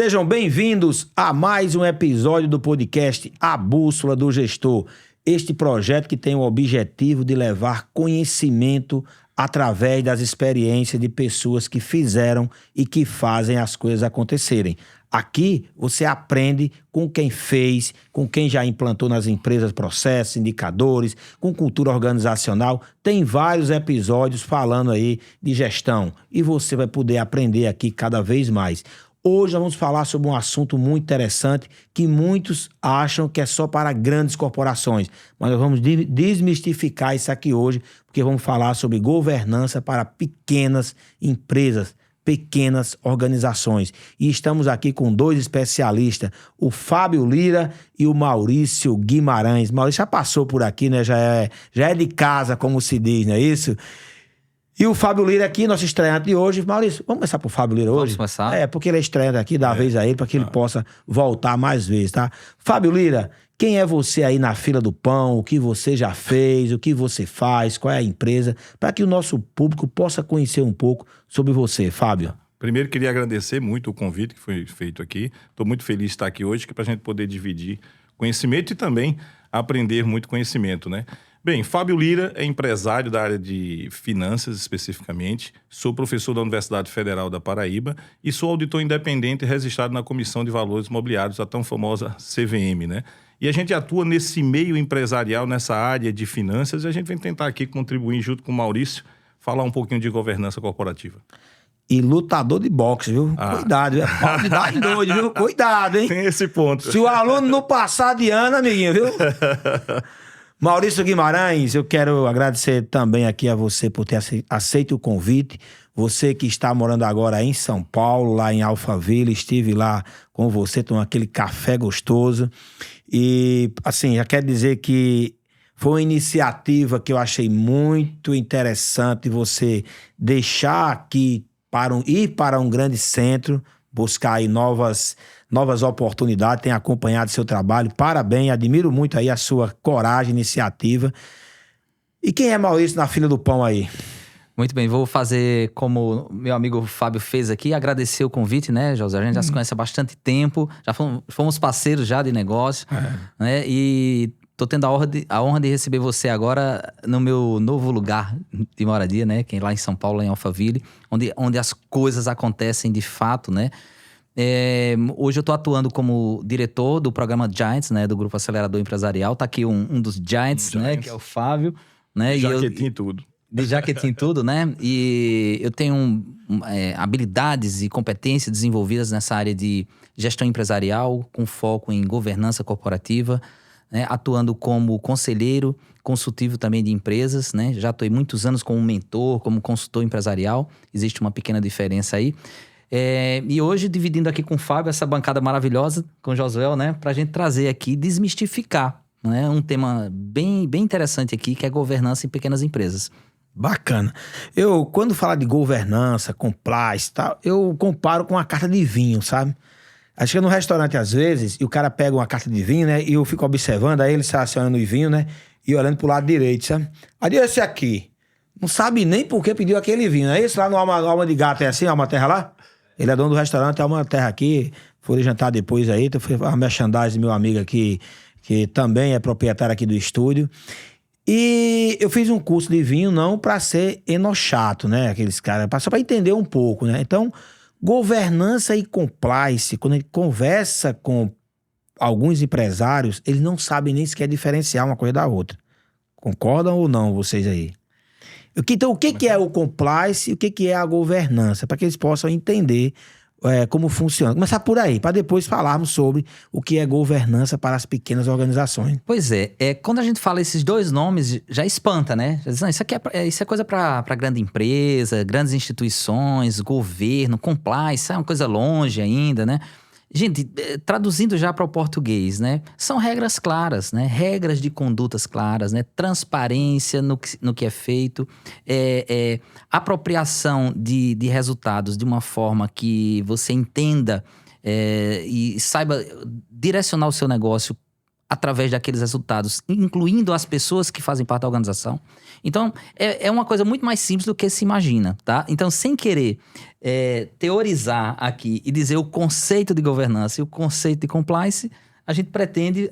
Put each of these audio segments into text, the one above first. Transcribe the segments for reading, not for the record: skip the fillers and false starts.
Sejam bem-vindos a mais um episódio do podcast A Bússola do Gestor. Este projeto que tem o objetivo de levar conhecimento através das experiências de pessoas que fizeram e que fazem as coisas acontecerem. Aqui você aprende com quem fez, com quem já implantou nas empresas processos, indicadores, com cultura organizacional. Tem vários episódios falando aí de gestão e você vai poder aprender aqui cada vez mais. Hoje nós vamos falar sobre um assunto muito interessante que muitos acham que é só para grandes corporações. Mas nós vamos desmistificar isso aqui hoje, porque vamos falar sobre governança para pequenas empresas, pequenas organizações. E estamos aqui com dois especialistas, o Fábio Lira e o Maurício Guimarães. Maurício já passou por aqui, né? Já é de casa, como se diz, não é isso? E o Fábio Lira aqui, nosso estreante de hoje. Maurício, vamos começar por Fábio Lira hoje? Vamos começar. Porque ele é estreante aqui, dá vez a ele, para que ele possa voltar mais vezes, tá? Fábio Lira, quem é você aí na fila do pão? O que você já fez? O que você faz? Qual é a empresa? Para que o nosso público possa conhecer um pouco sobre você, Fábio. Primeiro, queria agradecer muito o convite que foi feito aqui. Estou muito feliz de estar aqui hoje, para a gente poder dividir conhecimento e também aprender muito conhecimento, né? Bem, Fábio Lira é empresário da área de finanças, especificamente. Sou professor da Universidade Federal da Paraíba e sou auditor independente registrado na Comissão de Valores Imobiliários, a tão famosa CVM, né? E a gente atua nesse meio empresarial, nessa área de finanças, e a gente vem tentar aqui contribuir junto com o Maurício, falar um pouquinho de governança corporativa. E lutador de boxe, viu? Cuidado, viu? Pode dar doido, viu? Cuidado, hein? Tem esse ponto. Se o aluno não passar de ano, amiguinho, viu? Maurício Guimarães, eu quero agradecer também aqui a você por ter aceito o convite. Você que está morando agora em São Paulo, lá em Alphaville, estive lá com você, tomando aquele café gostoso. E, assim, já quero dizer que foi uma iniciativa que eu achei muito interessante você deixar aqui ir para um grande centro, buscar aí novas oportunidades, tem acompanhado seu trabalho. Parabéns, admiro muito aí a sua coragem, iniciativa. E quem é Maurício na fila do pão aí? Muito bem, vou fazer como meu amigo Fábio fez aqui, agradecer o convite, né, José? A gente já se conhece há bastante tempo, já fomos parceiros já de negócio, né? E tô tendo a honra de receber você agora no meu novo lugar de moradia, né? Que é lá em São Paulo, lá em Alphaville, onde as coisas acontecem de fato, né? Hoje eu tô atuando como diretor do programa Giants, né? Do Grupo Acelerador Empresarial. Tá aqui um dos Giants, né? Que é o Fábio, né? Jaquetinho e tudo. De jaquetinho e tudo, né? E eu tenho habilidades e competências desenvolvidas nessa área de gestão empresarial, com foco em governança corporativa, né? Atuando como conselheiro consultivo também de empresas, né? Já atuei muitos anos como mentor, como consultor empresarial. Existe uma pequena diferença aí. E hoje, dividindo aqui com o Fábio, essa bancada maravilhosa, com o Josué, né? Pra gente trazer aqui, desmistificar, né? Um tema bem interessante aqui, que é governança em pequenas empresas. Bacana. Eu, quando falar de governança, compliance e tal, eu comparo com uma carta de vinho, sabe? Acho que no restaurante, às vezes, e o cara pega uma carta de vinho, né? E eu fico observando, aí ele selecionando o vinho, né? E olhando pro lado direito, sabe? Aí esse aqui, não sabe nem por que pediu aquele vinho, não é isso? Lá no Alma de Gato é assim, Alma Terra lá? Ele é dono do restaurante Alma Terra aqui, foi jantar depois aí, então foi a merchandising meu amigo aqui, que também é proprietário aqui do estúdio. E eu fiz um curso de vinho não para ser enochato, né? Aqueles caras, só para entender um pouco, né? Então, governança e compliance, quando a gente conversa com alguns empresários, eles não sabem nem sequer diferenciar uma coisa da outra. Concordam ou não vocês aí? Então, o que é o compliance e o que é a governança? Para que eles possam entender como funciona. Começar por aí, para depois falarmos sobre o que é governança para as pequenas organizações. Pois quando a gente fala esses dois nomes, já espanta, né? Já diz, não, isso é coisa para grande empresa, grandes instituições, governo, compliance, é uma coisa longe ainda, né? Gente, traduzindo já para o português, né? São regras claras, né? Regras de condutas claras, né? Transparência no que é feito, apropriação de resultados de uma forma que você entenda e saiba direcionar o seu negócio através daqueles resultados, incluindo as pessoas que fazem parte da organização. Então, é uma coisa muito mais simples do que se imagina, tá? Então, sem querer teorizar aqui e dizer o conceito de governança e o conceito de compliance, a gente pretende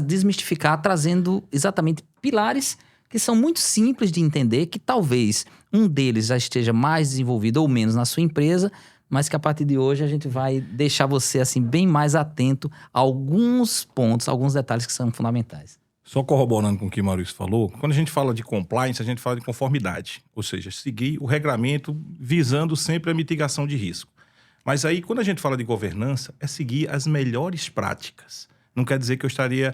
desmistificar trazendo exatamente pilares que são muito simples de entender, que talvez um deles já esteja mais desenvolvido ou menos na sua empresa, mas que a partir de hoje a gente vai deixar você assim bem mais atento a alguns pontos, alguns detalhes que são fundamentais. Só corroborando com o que o Maurício falou, quando a gente fala de compliance, a gente fala de conformidade, ou seja, seguir o regramento visando sempre a mitigação de risco. Mas aí, quando a gente fala de governança, é seguir as melhores práticas. Não quer dizer que eu estaria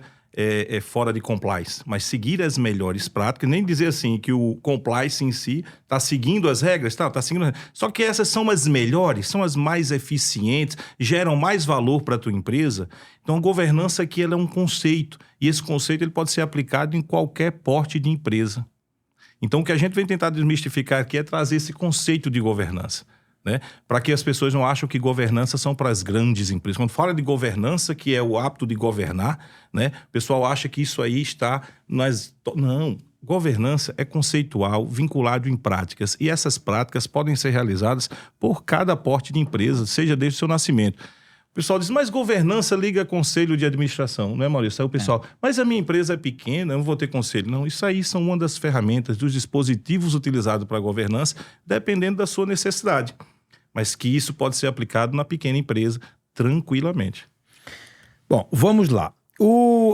fora de compliance, mas seguir as melhores práticas, nem dizer assim que o compliance em si está seguindo as regras, tá seguindo. Só que essas são as melhores, são as mais eficientes, geram mais valor para a tua empresa. Então, a governança aqui ela é um conceito, e esse conceito ele pode ser aplicado em qualquer porte de empresa. Então, o que a gente vem tentar desmistificar aqui é trazer esse conceito de governança, né? Para que as pessoas não acham que governança são para as grandes empresas. Quando fala de governança, que é o hábito de governar, né? O pessoal acha que isso aí está nas... Não, governança é conceitual, vinculado em práticas. E essas práticas podem ser realizadas por cada porte de empresa, seja desde o seu nascimento. O pessoal diz, mas governança liga conselho de administração, não é, Maurício? Aí o pessoal, mas a minha empresa é pequena, eu não vou ter conselho. Não, isso aí são uma das ferramentas, dos dispositivos utilizados para a governança, dependendo da sua necessidade. Mas que isso pode ser aplicado na pequena empresa tranquilamente. Bom, vamos lá.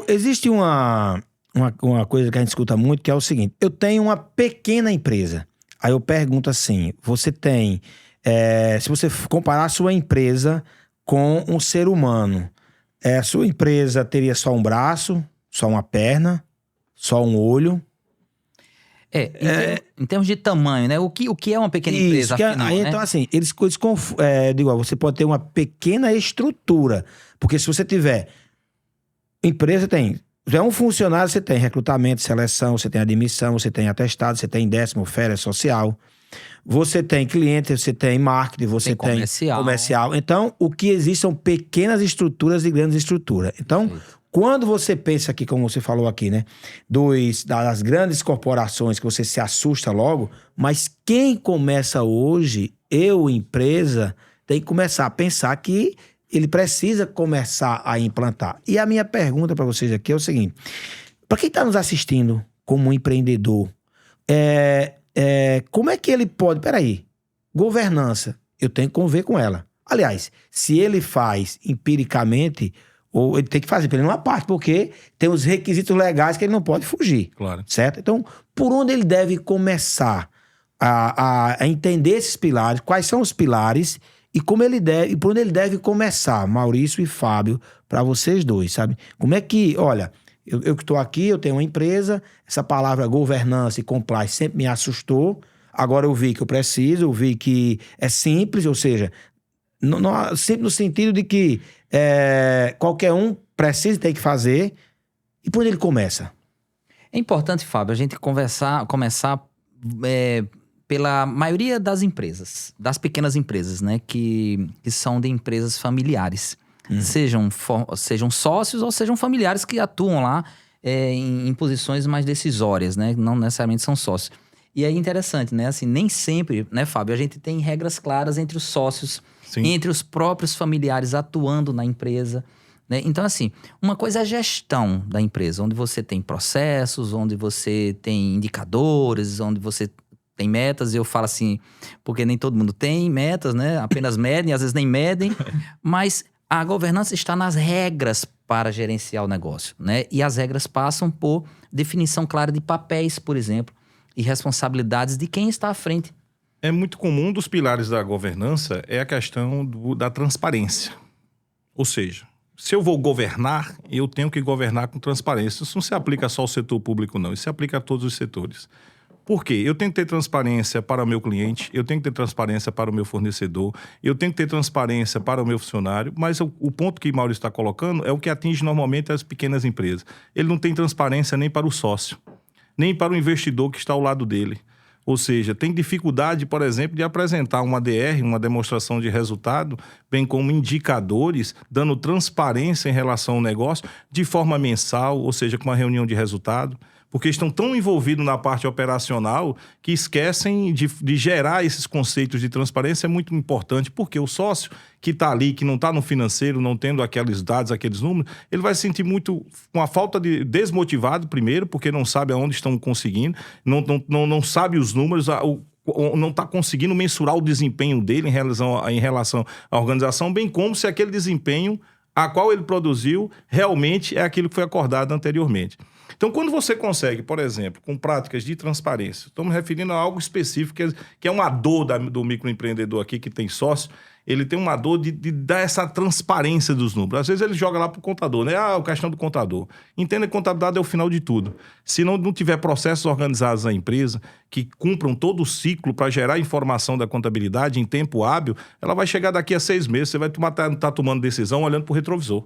Existe uma coisa que a gente escuta muito, que é o seguinte: eu tenho uma pequena empresa. Aí eu pergunto assim, você tem... se você comparar a sua empresa com um ser humano, a sua empresa teria só um braço, só uma perna, só um olho... Em termos de tamanho, né? O que é uma pequena empresa, afinal, aí, né? então, assim, eles digo, você pode ter uma pequena estrutura, porque se você tiver empresa, é um funcionário, você tem recrutamento, seleção, você tem admissão, você tem atestado, você tem 10º, férias social, você tem cliente, você tem marketing, você tem comercial. Então, o que existe são pequenas estruturas e grandes estruturas. Então, quando você pensa aqui, como você falou aqui, né, das grandes corporações, que você se assusta logo, mas quem começa hoje, empresa, tem que começar a pensar que ele precisa começar a implantar. E a minha pergunta para vocês aqui é o seguinte: para quem está nos assistindo como um empreendedor, como é que ele pode... Peraí, governança, eu tenho que conviver com ela. Aliás, se ele faz empiricamente... ou ele tem que fazer pela uma parte, porque tem os requisitos legais que ele não pode fugir. Claro. Certo? Então, por onde ele deve começar a entender esses pilares, quais são os pilares e por onde ele deve começar, Maurício e Fábio, para vocês dois, sabe? Como é que, olha, eu que estou aqui, eu tenho uma empresa, essa palavra governança e compliance sempre me assustou, agora eu vi que eu preciso, eu vi que é simples, ou seja, sempre no sentido de que qualquer um precisa e tem que fazer. E por onde ele começa? É importante, Fábio, a gente começar pela maioria das empresas, das pequenas empresas, né? Que são de empresas familiares. Sejam sócios ou sejam familiares que atuam lá em posições mais decisórias, né? Não necessariamente são sócios. E é interessante, né? Assim, nem sempre, né, Fábio? A gente tem regras claras entre os sócios, sim, entre os próprios familiares atuando na empresa, né? Então, assim, uma coisa é a gestão da empresa, onde você tem processos, onde você tem indicadores, onde você tem metas. Eu falo assim, porque nem todo mundo tem metas, né? Apenas medem, às vezes nem medem. Mas a governança está nas regras para gerenciar o negócio, né? E as regras passam por definição clara de papéis, por exemplo, e responsabilidades de quem está à frente. É muito comum, um dos pilares da governança é a questão da transparência. Ou seja, se eu vou governar, eu tenho que governar com transparência. Isso não se aplica só ao setor público, não. Isso se aplica a todos os setores. Por quê? Eu tenho que ter transparência para o meu cliente, eu tenho que ter transparência para o meu fornecedor, eu tenho que ter transparência para o meu funcionário, mas o ponto que o Maurício está colocando é o que atinge normalmente as pequenas empresas. Ele não tem transparência nem para o sócio, nem para o investidor que está ao lado dele. Ou seja, tem dificuldade, por exemplo, de apresentar uma DR, uma demonstração de resultado, bem como indicadores, dando transparência em relação ao negócio, de forma mensal, ou seja, com uma reunião de resultado, porque estão tão envolvidos na parte operacional que esquecem de gerar esses conceitos de transparência. É muito importante, porque o sócio que está ali, que não está no financeiro, não tendo aqueles dados, aqueles números, ele vai se sentir muito com a falta de desmotivado, primeiro, porque não sabe aonde estão conseguindo, não sabe os números, não está conseguindo mensurar o desempenho dele em relação à organização, bem como se aquele desempenho a qual ele produziu realmente é aquilo que foi acordado anteriormente. Então, quando você consegue, por exemplo, com práticas de transparência, estamos referindo a algo específico que é uma dor do microempreendedor aqui que tem sócio, ele tem uma dor de dar essa transparência dos números. Às vezes ele joga lá para o contador, né? A questão do contador. Entenda que contabilidade é o final de tudo. Se não tiver processos organizados na empresa que cumpram todo o ciclo para gerar informação da contabilidade em tempo hábil, ela vai chegar daqui a 6 meses, você vai estar tomando decisão olhando para o retrovisor.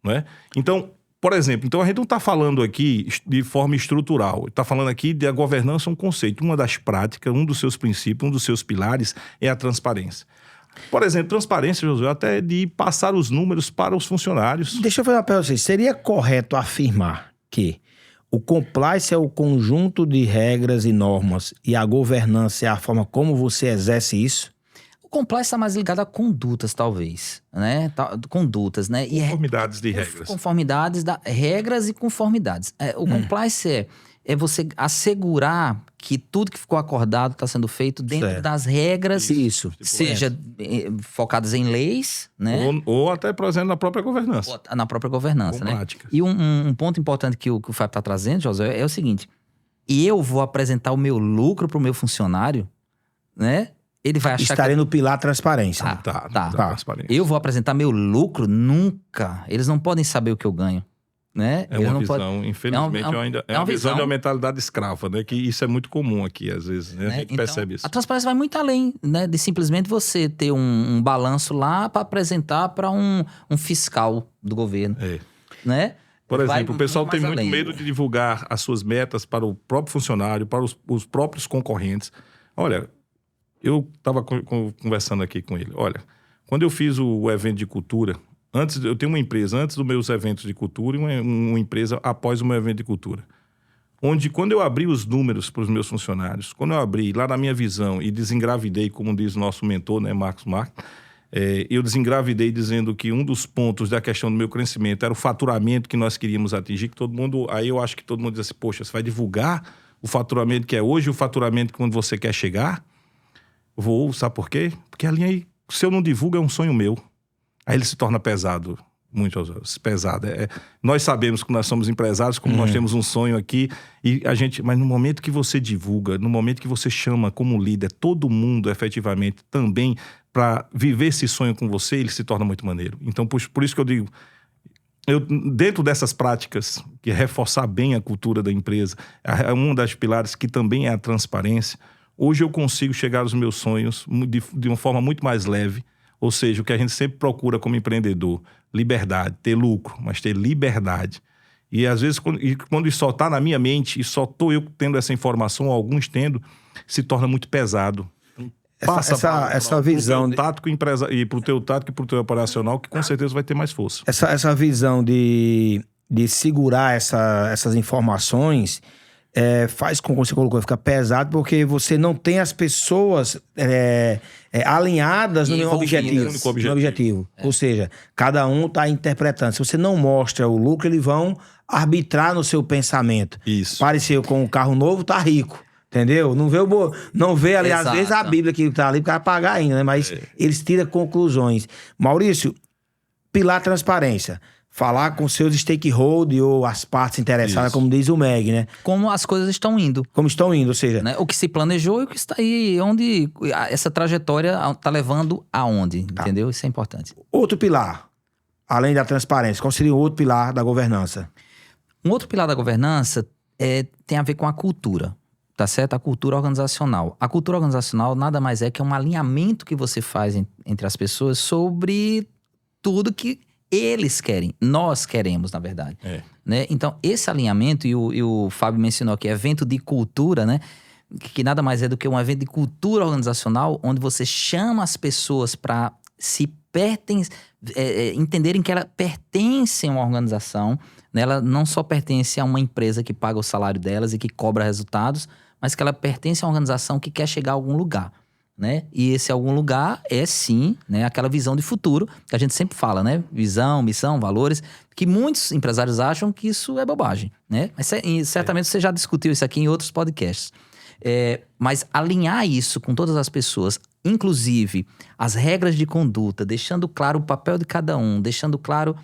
Não é? Então, por exemplo, a gente não está falando aqui de forma estrutural, está falando aqui da governança, um conceito. Uma das práticas, um dos seus princípios, um dos seus pilares é a transparência. Por exemplo, transparência, Josué, até de passar os números para os funcionários. Deixa eu fazer uma pergunta para vocês. Seria correto afirmar que o compliance é o conjunto de regras e normas e a governança é a forma como você exerce isso? O compliance está mais ligado a condutas, talvez, né? Condutas, né? Conformidades de regras. Conformidades, regras e conformidades. O compliance é você assegurar que tudo que ficou acordado está sendo feito dentro das regras, isso, seja focadas em leis, né? Ou até, por exemplo, na própria governança. Na própria governança, né? Práticas. E um ponto importante que o Fábio está trazendo, José, é o seguinte: eu vou apresentar o meu lucro para o meu funcionário, né? Ele vai achar Estarei no pilar transparência. Tá. Transparência. Eu vou apresentar meu lucro? Nunca. Eles não podem saber o que eu ganho, né? É uma visão, infelizmente, é uma visão de uma mentalidade escrava, né? Que isso é muito comum aqui, às vezes, né? A gente percebe isso. A transparência vai muito além, né? De simplesmente você ter um balanço lá para apresentar para um fiscal do governo, né? Por exemplo, o pessoal tem muito medo de divulgar as suas metas para o próprio funcionário, para os próprios concorrentes. Olha, eu estava conversando aqui com ele. Olha, quando eu fiz o evento de cultura, eu tenho uma empresa antes dos meus eventos de cultura e uma empresa após o meu evento de cultura. Onde, quando eu abri os números para os meus funcionários, quando eu abri lá na minha visão e desengravidei, como diz o nosso mentor, né, Marcos Marques, eu desengravidei dizendo que um dos pontos da questão do meu crescimento era o faturamento que nós queríamos atingir, que todo mundo, aí eu acho que todo mundo diz assim, poxa, você vai divulgar o faturamento que é hoje, o faturamento que quando você quer chegar? Sabe por quê? Porque a linha aí, se eu não divulgo, é um sonho meu. Aí ele se torna pesado, muito pesado. Nós sabemos que nós somos empresários, como nós temos um sonho aqui, mas no momento que você divulga, no momento que você chama como líder todo mundo efetivamente também para viver esse sonho com você, ele se torna muito maneiro. Então, por isso que eu digo, dentro dessas práticas, que é reforçar bem a cultura da empresa, é um das pilares que também é a transparência. Hoje eu consigo chegar aos meus sonhos de uma forma muito mais leve, ou seja, o que a gente sempre procura como empreendedor, liberdade, ter lucro, mas ter liberdade. E às vezes, quando isso só está na minha mente, e só estou eu tendo essa informação, ou alguns tendo, se torna muito pesado. Essa visão... Para o teu tático e para o teu tático e para o teu operacional, que com certeza vai ter mais força. Essa visão de segurar essas informações... faz com que você colocou, fica pesado, porque você não tem as pessoas alinhadas no mesmo objetivo. Ou seja, cada um está interpretando. Se você não mostra o lucro, eles vão arbitrar no seu pensamento. Isso. Pareceu com um carro novo, tá rico. Entendeu? Não vê ali, às vezes, a Bíblia que tá ali para pagar ainda, né? Mas eles tiram conclusões. Maurício, pilar transparência. Falar com seus stakeholders ou as partes interessadas, como diz o Meg, né? Como as coisas estão indo. Como estão indo, ou seja... Né? O que se planejou e o que está aí, onde essa trajetória está levando aonde, entendeu? Isso é importante. Outro pilar, além da transparência, qual seria o outro pilar da governança? Um outro pilar da governança tem a ver com a cultura, tá certo? A cultura organizacional. A cultura organizacional nada mais é que um alinhamento que você faz entre as pessoas sobre tudo que eles querem, nós queremos, na verdade. Né? Então, esse alinhamento, e o Fábio mencionou aqui, evento de cultura, né? que nada mais é do que um evento de cultura organizacional, onde você chama as pessoas para entenderem que elas pertencem a uma organização, né? Ela não só pertence a uma empresa que paga o salário delas e que cobra resultados, mas que ela pertence a uma organização que quer chegar a algum lugar, né? E esse algum lugar é sim, né, aquela visão de futuro que a gente sempre fala, né? Visão, missão, valores, que muitos empresários acham que isso é bobagem, né? Mas certamente você já discutiu isso aqui em outros podcasts. Mas alinhar isso com todas as pessoas, inclusive as regras de conduta, deixando claro o papel de cada um, deixando claro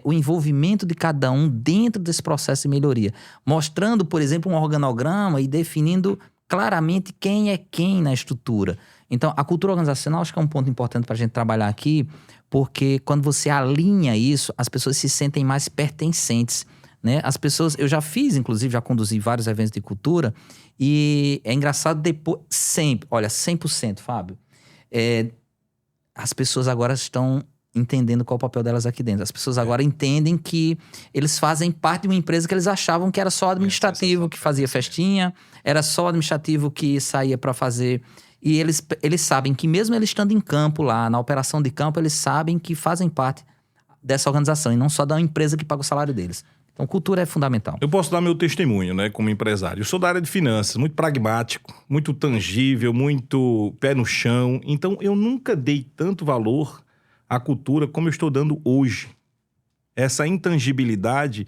o envolvimento de cada um dentro desse processo de melhoria, mostrando, por exemplo, um organograma e definindo claramente quem é quem na estrutura. Então, a cultura organizacional acho que é um ponto importante para a gente trabalhar aqui, porque quando você alinha isso, as pessoas se sentem mais pertencentes, né? As pessoas, eu já fiz, inclusive, já conduzi vários eventos de cultura, e é engraçado depois, sempre, olha, 100%, Fábio, as pessoas agora estão entendendo qual é o papel delas aqui dentro. As pessoas agora entendem que eles fazem parte de uma empresa que eles achavam que era só administrativo, que fazia festinha, era só administrativo que saía para fazer. E eles sabem que mesmo eles estando em campo lá, na operação de campo, eles sabem que fazem parte dessa organização e não só da empresa que paga o salário deles. Então, cultura é fundamental. Eu posso dar meu testemunho, né, como empresário. Eu sou da área de finanças, muito pragmático, muito tangível, muito pé no chão. Então, eu nunca dei tanto valor à cultura como eu estou dando hoje. Essa intangibilidade,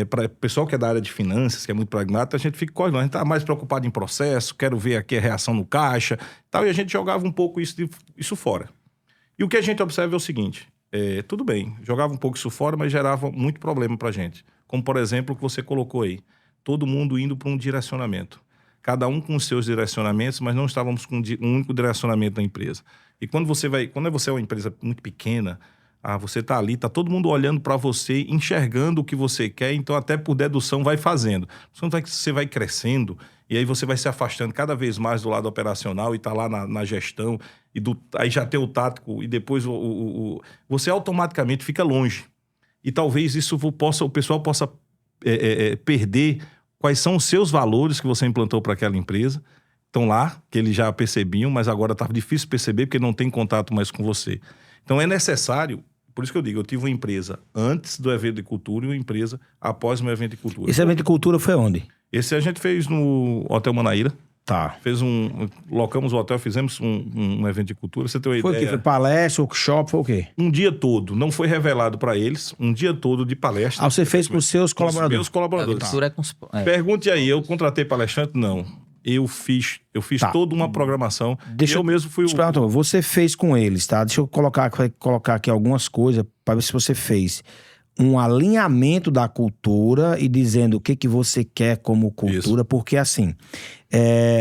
para o pessoal que é da área de finanças, que é muito pragmático, a gente fica correndo. A gente está mais preocupado em processo, quero ver aqui a reação no caixa, tal, e a gente jogava um pouco isso fora. E o que a gente observa é o seguinte, tudo bem, jogava um pouco isso fora, mas gerava muito problema para a gente. Como, por exemplo, o que você colocou aí. Todo mundo indo para um direcionamento. Cada um com os seus direcionamentos, mas não estávamos com um único direcionamento da empresa. E quando você é uma empresa muito pequena, você está ali, está todo mundo olhando para você, enxergando o que você quer, então até por dedução vai fazendo. Você vai crescendo e aí você vai se afastando cada vez mais do lado operacional e está lá na gestão, aí já tem o tático e depois você automaticamente fica longe. E talvez o pessoal possa perder quais são os seus valores que você implantou para aquela empresa. Estão lá, que eles já percebiam, mas agora está difícil perceber porque não tem contato mais com você. Então é necessário, por isso que eu digo, eu tive uma empresa antes do evento de cultura e uma empresa após o meu evento de cultura. Esse evento de cultura foi onde? Esse a gente fez no Hotel Manaíra. Tá. Locamos o hotel, fizemos um evento de cultura. Você tem uma ideia? Foi o quê? Foi palestra, workshop, foi o quê? Um dia todo. Não foi revelado para eles. Um dia todo de palestra. Você fez com os seus colaboradores? Meus colaboradores. Pergunte aí, eu contratei palestrante? Não. Eu fiz toda uma programação. Mesmo fui o... Você fez com eles, tá? Deixa eu colocar aqui algumas coisas para ver se você fez um alinhamento da cultura e dizendo o que você quer como cultura. Isso. Porque assim,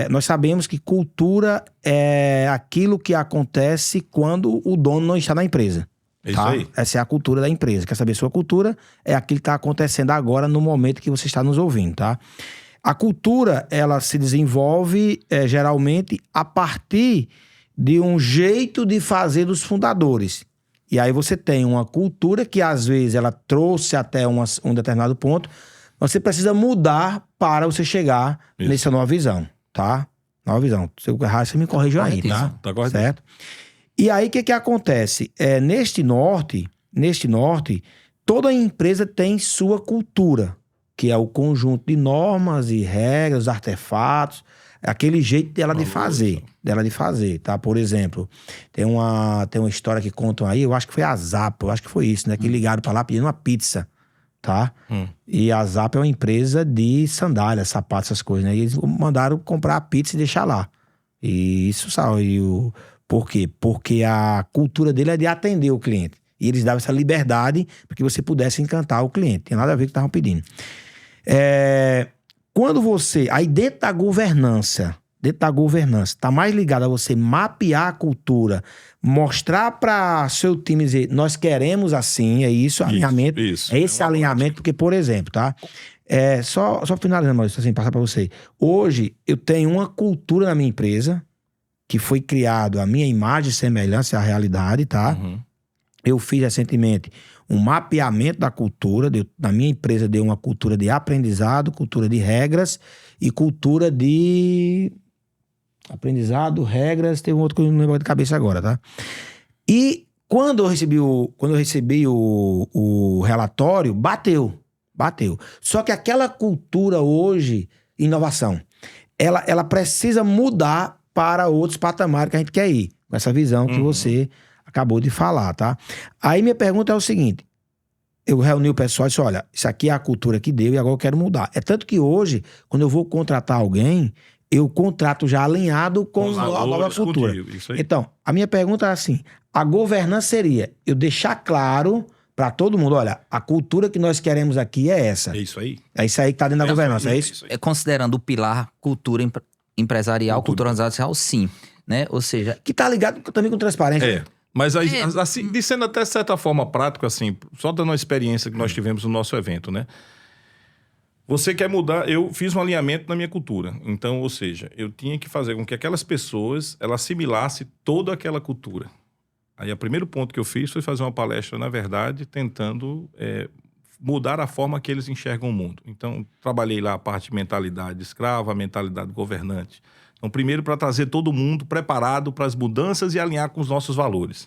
nós sabemos que cultura é aquilo que acontece quando o dono não está na empresa. Tá? Isso aí. Essa é a cultura da empresa. Quer saber sua cultura? É aquilo que está acontecendo agora no momento que você está nos ouvindo, tá? A cultura, ela se desenvolve geralmente a partir de um jeito de fazer dos fundadores. E aí você tem uma cultura que às vezes ela trouxe até um determinado ponto, você precisa mudar para você chegar nessa nova visão, tá? Nova visão. Se eu errar, você me corrige aí, tá? Tá correto. Certo? E aí o que acontece? Neste norte, toda empresa tem sua cultura, que é o conjunto de normas e regras, artefatos, aquele jeito dela de fazer, tá? Por exemplo, tem uma história que contam aí, eu acho que foi a Zap, eu acho que foi isso, né? Que ligaram pra lá pedindo uma pizza, tá? E a Zap é uma empresa de sandálias, sapatos, essas coisas, né? E eles mandaram comprar a pizza e deixar lá. E isso saiu. Por quê? Porque a cultura dele é de atender o cliente. E eles davam essa liberdade para que você pudesse encantar o cliente. Tem nada a ver com o que estavam pedindo. Quando você... Aí dentro da governança, tá mais ligado a você mapear a cultura, mostrar para seu time, dizer, nós queremos assim, é isso, alinhamento. Isso. É esse alinhamento, porque, por exemplo, tá? Só finalizando, Maurício, assim, passar para você. Hoje, eu tenho uma cultura na minha empresa que foi criado a minha imagem e semelhança à realidade, tá? Uhum. Eu fiz recentemente um mapeamento da cultura. Na minha empresa deu uma cultura de aprendizado, cultura de regras e cultura de aprendizado, regras, tem um outro que eu não lembro de cabeça agora, tá? E quando eu recebi o relatório, bateu. Só que aquela cultura hoje, inovação, ela precisa mudar para outros patamares que a gente quer ir, com essa visão que você acabou de falar, tá? Aí minha pergunta é o seguinte, eu reuni o pessoal e disse, olha, isso aqui é a cultura que deu e agora eu quero mudar. É tanto que hoje, quando eu vou contratar alguém, eu contrato já alinhado com a nova cultura. Então, a minha pergunta é assim, a governança seria eu deixar claro para todo mundo, olha, a cultura que nós queremos aqui é essa. É isso aí. É isso aí que tá dentro da governança, é isso? Considerando o pilar cultura empresarial, cultura organizacional, sim. Né? Ou seja... Que tá ligado também com transparência. Mas assim, de sendo até certa forma prático, assim, só dando uma experiência que nós tivemos no nosso evento, né? Você quer mudar, eu fiz um alinhamento na minha cultura. Então, ou seja, eu tinha que fazer com que aquelas pessoas, elas assimilassem toda aquela cultura. Aí, o primeiro ponto que eu fiz foi fazer uma palestra, na verdade, tentando mudar a forma que eles enxergam o mundo. Então, trabalhei lá a parte de mentalidade escrava, a mentalidade governante. Então, primeiro, para trazer todo mundo preparado para as mudanças e alinhar com os nossos valores.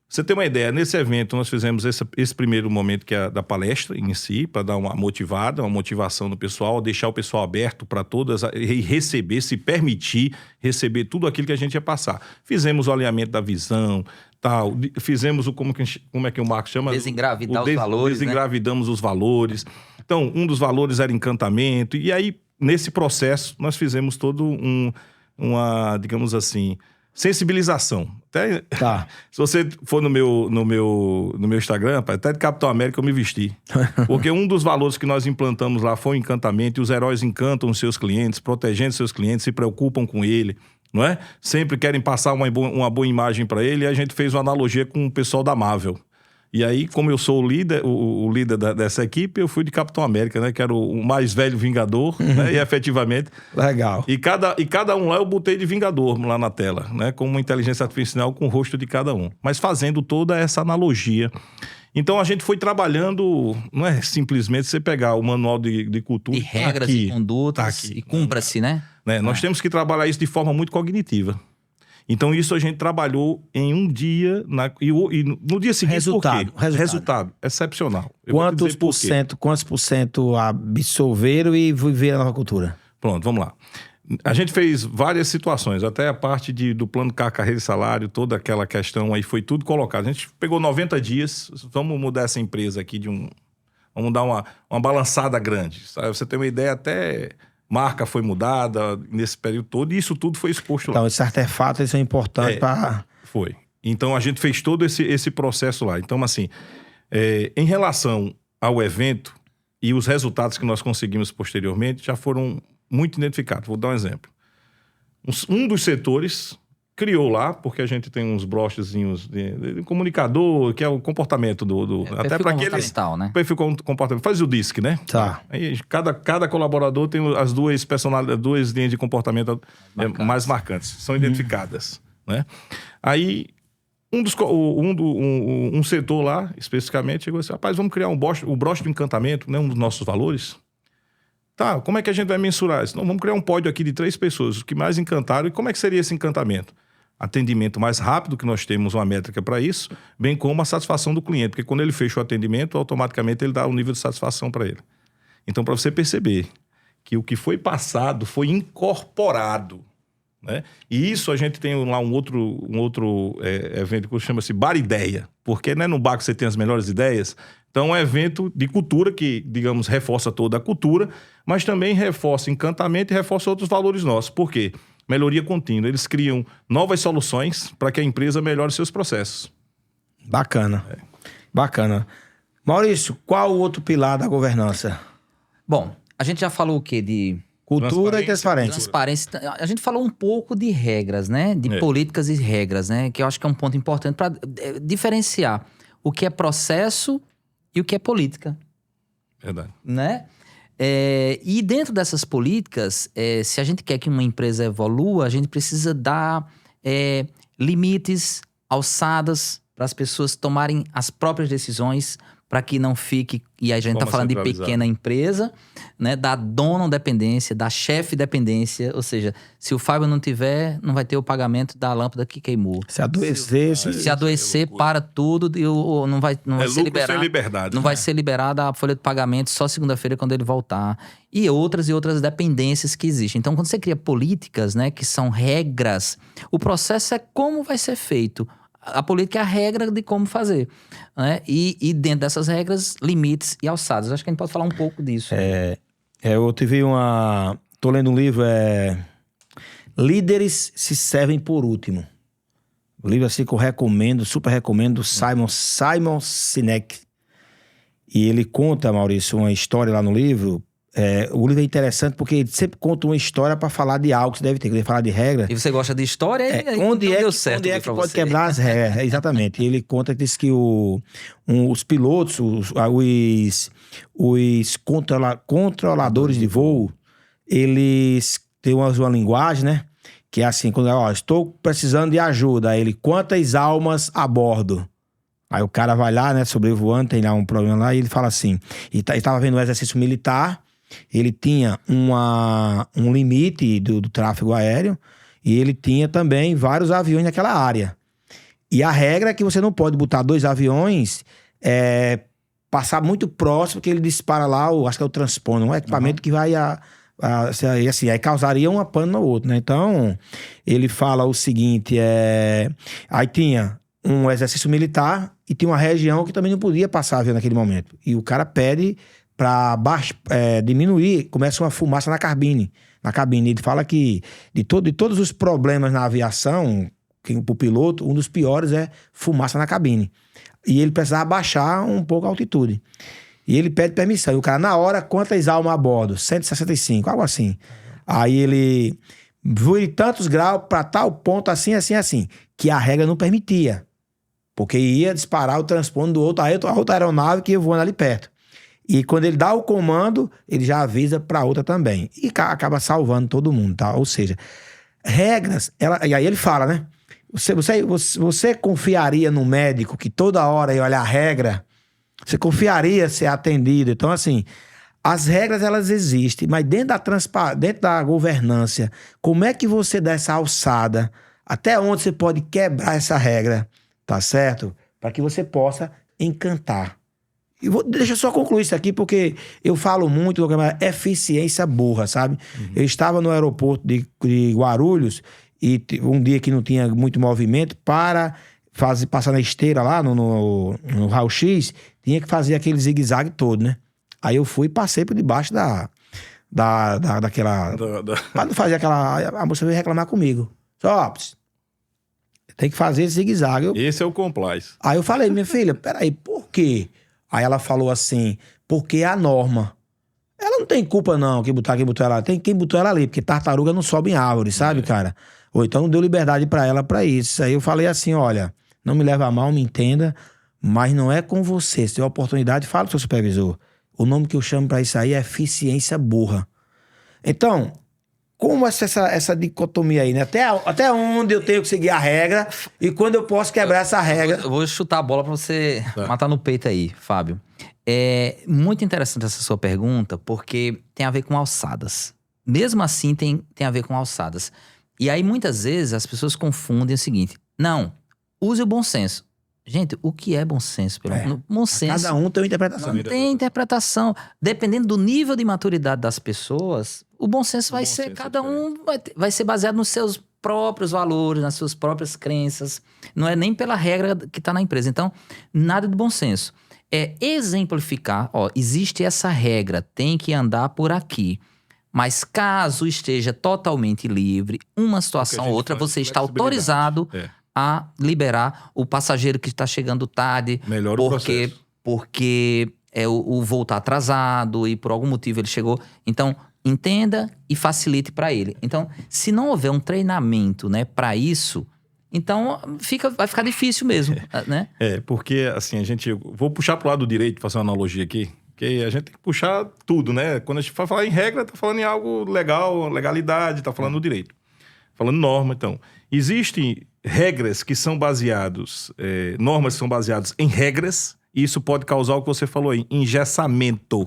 Você tem uma ideia, nesse evento nós fizemos esse primeiro momento que é da palestra em si, para dar uma motivada, uma motivação no pessoal, deixar o pessoal aberto para todas e receber, se permitir receber tudo aquilo que a gente ia passar. Fizemos o alinhamento da visão, tal, fizemos como é que o Marcos chama? Desengravidar os valores, desengravidamos os valores. Então, um dos valores era encantamento, e aí, nesse processo, nós fizemos todo uma, digamos assim, sensibilização. Até, se você for no meu Instagram, até de Capitão América eu me vesti. Porque um dos valores que nós implantamos lá foi o encantamento, e os heróis encantam os seus clientes, protegendo seus clientes, se preocupam com ele, não é? Sempre querem passar uma boa imagem para ele, e a gente fez uma analogia com o pessoal da Marvel. E aí, como eu sou o líder dessa equipe, eu fui de Capitão América, né? Que era o mais velho Vingador, né? E efetivamente... Legal. E cada um lá eu botei de Vingador lá na tela, né? Com uma inteligência artificial com o rosto de cada um. Mas fazendo toda essa analogia. Então, a gente foi trabalhando... Não é simplesmente você pegar o manual de cultura... De regras e condutas e cumpra-se, né? Nós temos que trabalhar isso de forma muito cognitiva. Então, isso a gente trabalhou em um dia e no dia seguinte, resultado excepcional. Quantos por cento absorveram e viveram a nova cultura? Pronto, vamos lá. A gente fez várias situações, até a parte do plano carreira e salário, toda aquela questão aí foi tudo colocado. A gente pegou 90 dias, vamos mudar essa empresa aqui vamos dar uma balançada grande. Sabe? Você tem uma ideia, até... marca foi mudada nesse período todo, e isso tudo foi exposto lá. Então, esses artefatos são importantes para... Foi. Então, a gente fez todo esse processo lá. Então, assim, em relação ao evento e os resultados que nós conseguimos posteriormente, já foram muito identificados. Vou dar um exemplo. Um dos setores criou lá, porque a gente tem uns brochezinhos de comunicador, que é o comportamento até para aqueles... né? Perfil comportamento. Faz o DISC, né? Tá. Aí, cada colaborador tem as duas linhas de comportamento mais marcantes. São identificadas, né? Aí, um setor lá, especificamente, chegou assim, rapaz, vamos criar o broche de encantamento, né? Um dos nossos valores. Tá, como é que a gente vai mensurar isso? Não, vamos criar um pódio aqui de 3 pessoas, os que mais encantaram. E como é que seria esse encantamento? Atendimento mais rápido, que nós temos uma métrica para isso, bem como a satisfação do cliente, porque quando ele fecha o atendimento, automaticamente ele dá um nível de satisfação para ele. Então, para você perceber que o que foi passado foi incorporado, né? E isso a gente tem lá um outro evento que chama-se Bar Ideia, porque não é no bar que você tem as melhores ideias. Então, é um evento de cultura que, digamos, reforça toda a cultura, mas também reforça encantamento e reforça outros valores nossos. Por quê? Melhoria contínua. Eles criam novas soluções para que a empresa melhore seus processos. Bacana. Bacana. Maurício, qual o outro pilar da governança? Bom, a gente já falou o quê? De cultura e transparência. Transparência. A gente falou um pouco de regras, né? De políticas e regras, né? Que eu acho que é um ponto importante para diferenciar o que é processo e o que é política. Verdade. Né? E dentro dessas políticas, se a gente quer que uma empresa evolua, a gente precisa dar limites, alçadas para as pessoas tomarem as próprias decisões, para que não fique... E aí a gente está falando de pequena empresa, né? Da dona dependência, da chefe dependência. Ou seja, se o Fábio não tiver, não vai ter o pagamento da lâmpada que queimou. Se adoecer... Se adoecer, para tudo e não vai ser liberado. Sem liberdade. Não vai ser liberada a folha de pagamento só segunda-feira quando ele voltar. E outras dependências que existem. Então, quando você cria políticas, né, que são regras, o processo é como vai ser feito. A política é a regra de como fazer, né? E dentro dessas regras, limites e alçadas. Acho que a gente pode falar um pouco disso. Eu tive tô lendo um livro, Líderes se servem por último. O livro assim que eu recomendo, super recomendo, Simon Sinek. E ele conta, Maurício, uma história lá no livro. O livro é interessante porque ele sempre conta uma história para falar de algo que você deve ter. Ele falar de regra. E você gosta de história? Onde é que pode quebrar as regras? Exatamente. E ele conta que diz que os pilotos, os controladores de voo, eles têm uma linguagem, né? Que é assim, quando estou precisando de ajuda. Aí ele, quantas almas a bordo? Aí o cara vai lá, né, sobrevoando, tem lá um problema lá, e ele fala assim, ele estava vendo um exercício militar, ele tinha um limite do tráfego aéreo, e ele tinha também vários aviões naquela área. E a regra é que você não pode botar 2 aviões, passar muito próximo, que ele dispara lá, acho que é o transponder, um equipamento que vai aí causaria uma pane no outro, né? Então, ele fala o seguinte, aí tinha um exercício militar e tinha uma região que também não podia passar avião naquele momento. E o cara pede para diminuir, começa uma fumaça na cabine. Ele fala que de todos os problemas na aviação, pro piloto, um dos piores é fumaça na cabine. E ele precisava baixar um pouco a altitude. E ele pede permissão. E o cara, na hora, quantas almas a bordo? 165, algo assim. Aí ele voa de tantos graus para tal ponto, assim, que a regra não permitia. Porque ia disparar o transponder do outra aeronave que ia voando ali perto. E quando ele dá o comando, ele já avisa para outra também. E acaba salvando todo mundo, tá? Ou seja, regras... E aí ele fala, né? Você confiaria no médico que toda hora ia olhar a regra? Você confiaria ser atendido? Então, assim, as regras, elas existem, mas dentro da governança, como é que você dá essa alçada? Até onde você pode quebrar essa regra? Tá certo? Para que você possa encantar. Deixa eu só concluir isso aqui, porque eu falo muito do eficiência burra, sabe? Eu estava no aeroporto de Guarulhos, e um dia que não tinha muito movimento, passar na esteira lá, no raio-x, tinha que fazer aquele zigue-zague todo, né? Aí eu fui e passei por debaixo daquela... Para não fazer a moça veio reclamar comigo. Só, tem que fazer esse zigue-zague. Esse é o compliance. Aí eu falei, minha filha, peraí, por quê? Aí ela falou assim, porque é a norma. Ela não tem culpa não, quem botou ela. Tem quem botou ela ali, porque tartaruga não sobe em árvore, sabe, cara? Ou então não deu liberdade pra ela pra isso. Aí eu falei assim, olha, não me leva a mal, me entenda, mas não é com você. Se tiver oportunidade, fala pro seu supervisor. O nome que eu chamo pra isso aí é eficiência burra. Então, como essa dicotomia aí, né? Até onde eu tenho que seguir a regra e quando eu posso quebrar essa regra. Eu vou chutar a bola pra você matar no peito aí, Fábio. É muito interessante essa sua pergunta, porque tem a ver com alçadas. Mesmo assim, tem a ver com alçadas. E aí, muitas vezes, as pessoas confundem o seguinte. Não, use o bom senso. Gente, o que é bom senso? Bom senso. Cada um tem uma interpretação. Não tem interpretação. Dependendo do nível de maturidade das pessoas, o bom senso vai ser... Cada um vai ser baseado nos seus próprios valores, nas suas próprias crenças. Não é nem pela regra que está na empresa. Então, nada de bom senso. É exemplificar, existe essa regra, tem que andar por aqui. Mas caso esteja totalmente livre, uma situação ou outra, você está autorizado a liberar o passageiro que está chegando tarde. Melhora o processo. Porque o voo está atrasado e por algum motivo ele chegou. Então, entenda e facilite para ele. Então, se não houver um treinamento, né, para isso, então vai ficar difícil mesmo, né? Porque assim, vou puxar pro lado direito, fazer uma analogia aqui. Porque a gente tem que puxar tudo, né? Quando a gente vai falar em regra, tá falando em algo legal, legalidade, tá falando no direito. Falando norma, então. Existe regras que são baseadas, normas que são baseadas em regras, e isso pode causar o que você falou aí, engessamento.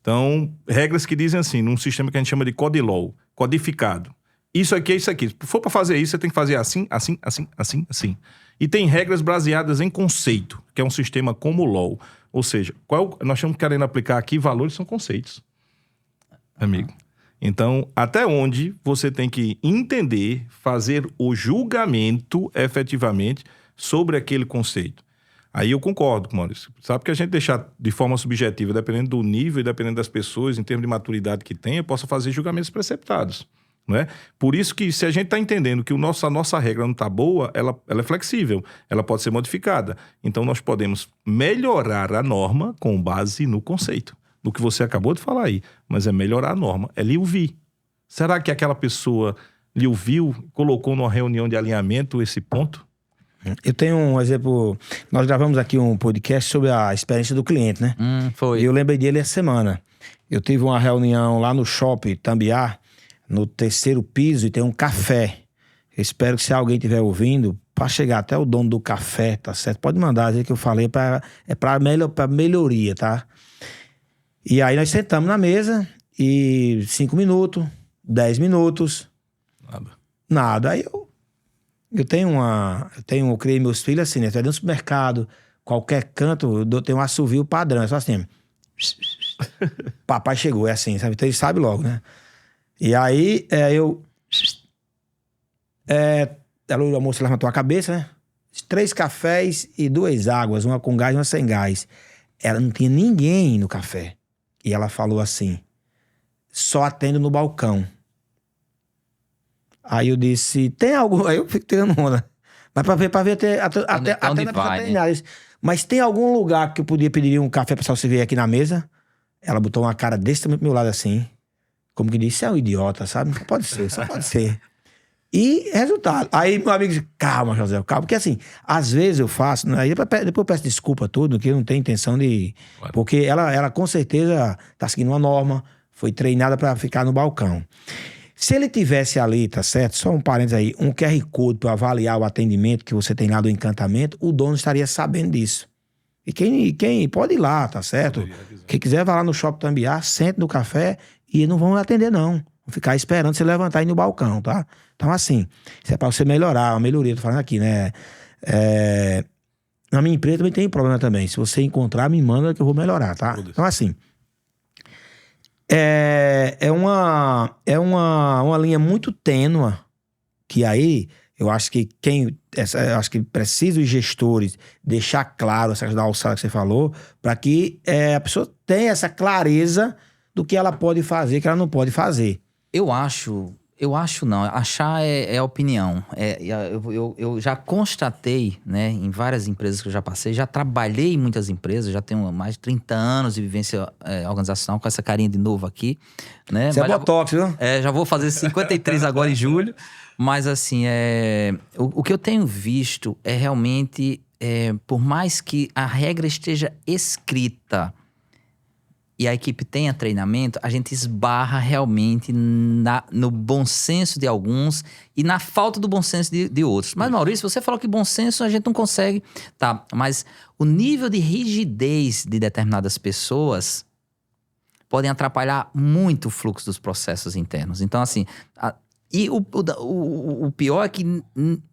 Então, regras que dizem assim, num sistema que a gente chama de codilaw, codificado. Isso aqui é isso aqui. Se for para fazer isso, você tem que fazer assim, assim, assim, assim, assim. E tem regras baseadas em conceito, que é um sistema como o law. Ou seja, nós estamos querendo aplicar aqui, valores são conceitos, amigo. Então, até onde você tem que entender, fazer o julgamento efetivamente sobre aquele conceito. Aí eu concordo com o Maurício. Sabe que a gente deixar de forma subjetiva, dependendo do nível e dependendo das pessoas, em termos de maturidade que tem, eu posso fazer julgamentos preceptados. Não é? Por isso que se a gente está entendendo que a nossa regra não está boa, ela é flexível, ela pode ser modificada. Então nós podemos melhorar a norma com base no conceito, do que você acabou de falar aí. Mas é melhorar a norma, é lhe ouvir. Será que aquela pessoa lhe ouviu, colocou numa reunião de alinhamento esse ponto? Eu tenho um exemplo, nós gravamos aqui um podcast sobre a experiência do cliente, né? Foi. E eu lembrei dele essa semana. Eu tive uma reunião lá no shopping Tambiá, no 3º piso, e tem um café. Eu espero que se alguém estiver ouvindo, para chegar até o dono do café, tá certo? Pode mandar, dizer que eu falei, é para melhoria, tá? E aí nós sentamos na mesa e 5 minutos, 10 minutos. Nada. Aí eu criei meus filhos assim, né? Você vai dentro do supermercado, qualquer canto, eu tenho um assovio padrão, é só assim. Papai chegou, é assim, sabe? Então ele sabe logo, né? E aí, a moça levantou a cabeça, né? 3 cafés e 2 águas, uma com gás e uma sem gás. Ela não tinha ninguém no café. E ela falou assim, só atendo no balcão. Aí eu disse, tem algum... Aí eu fico tirando onda. Mas pra ver até onde vai, né? Mas tem algum lugar que eu podia pedir um café pra você ver aqui na mesa? Ela botou uma cara desse tamanho pro meu lado assim. Como que disse, é um idiota, sabe? Só pode ser. E resultado. Aí meu amigo disse, calma, José, calma. Porque assim, às vezes eu faço, aí depois eu peço desculpa tudo, que eu não tenho intenção de... Claro. Porque ela com certeza tá seguindo uma norma, foi treinada pra ficar no balcão. Se ele tivesse ali, tá certo? Só um parênteses aí, um QR Code para avaliar o atendimento que você tem lá do encantamento, o dono estaria sabendo disso. E quem pode ir lá, tá certo? Quem quiser vai lá no Shopping Tambiá, sente no café e não vão atender não. Vão ficar esperando você levantar aí no balcão, tá? Então assim, isso é para você melhorar, uma melhoria, tô falando aqui, né? Na minha empresa também tem problema também. Se você encontrar, me manda que eu vou melhorar, tá? Então assim... É uma linha muito tênua que aí eu acho que precisa os gestores deixar claro essa da alçada que você falou, para que a pessoa tenha essa clareza do que ela pode fazer, que ela não pode fazer. Eu acho não, achar é opinião. Eu já constatei, né, em várias empresas que eu já passei, já trabalhei em muitas empresas, já tenho mais de 30 anos de vivência organizacional, com essa carinha de novo aqui, né? Você é botox, viu? Já vou fazer 53 agora em julho, mas assim, o que eu tenho visto é realmente, por mais que a regra esteja escrita, e a equipe tenha treinamento, a gente esbarra realmente no bom senso de alguns e na falta do bom senso de outros. Mas, Maurício, você falou que bom senso a gente não consegue. Tá, mas o nível de rigidez de determinadas pessoas podem atrapalhar muito o fluxo dos processos internos. Então, assim... E o pior é que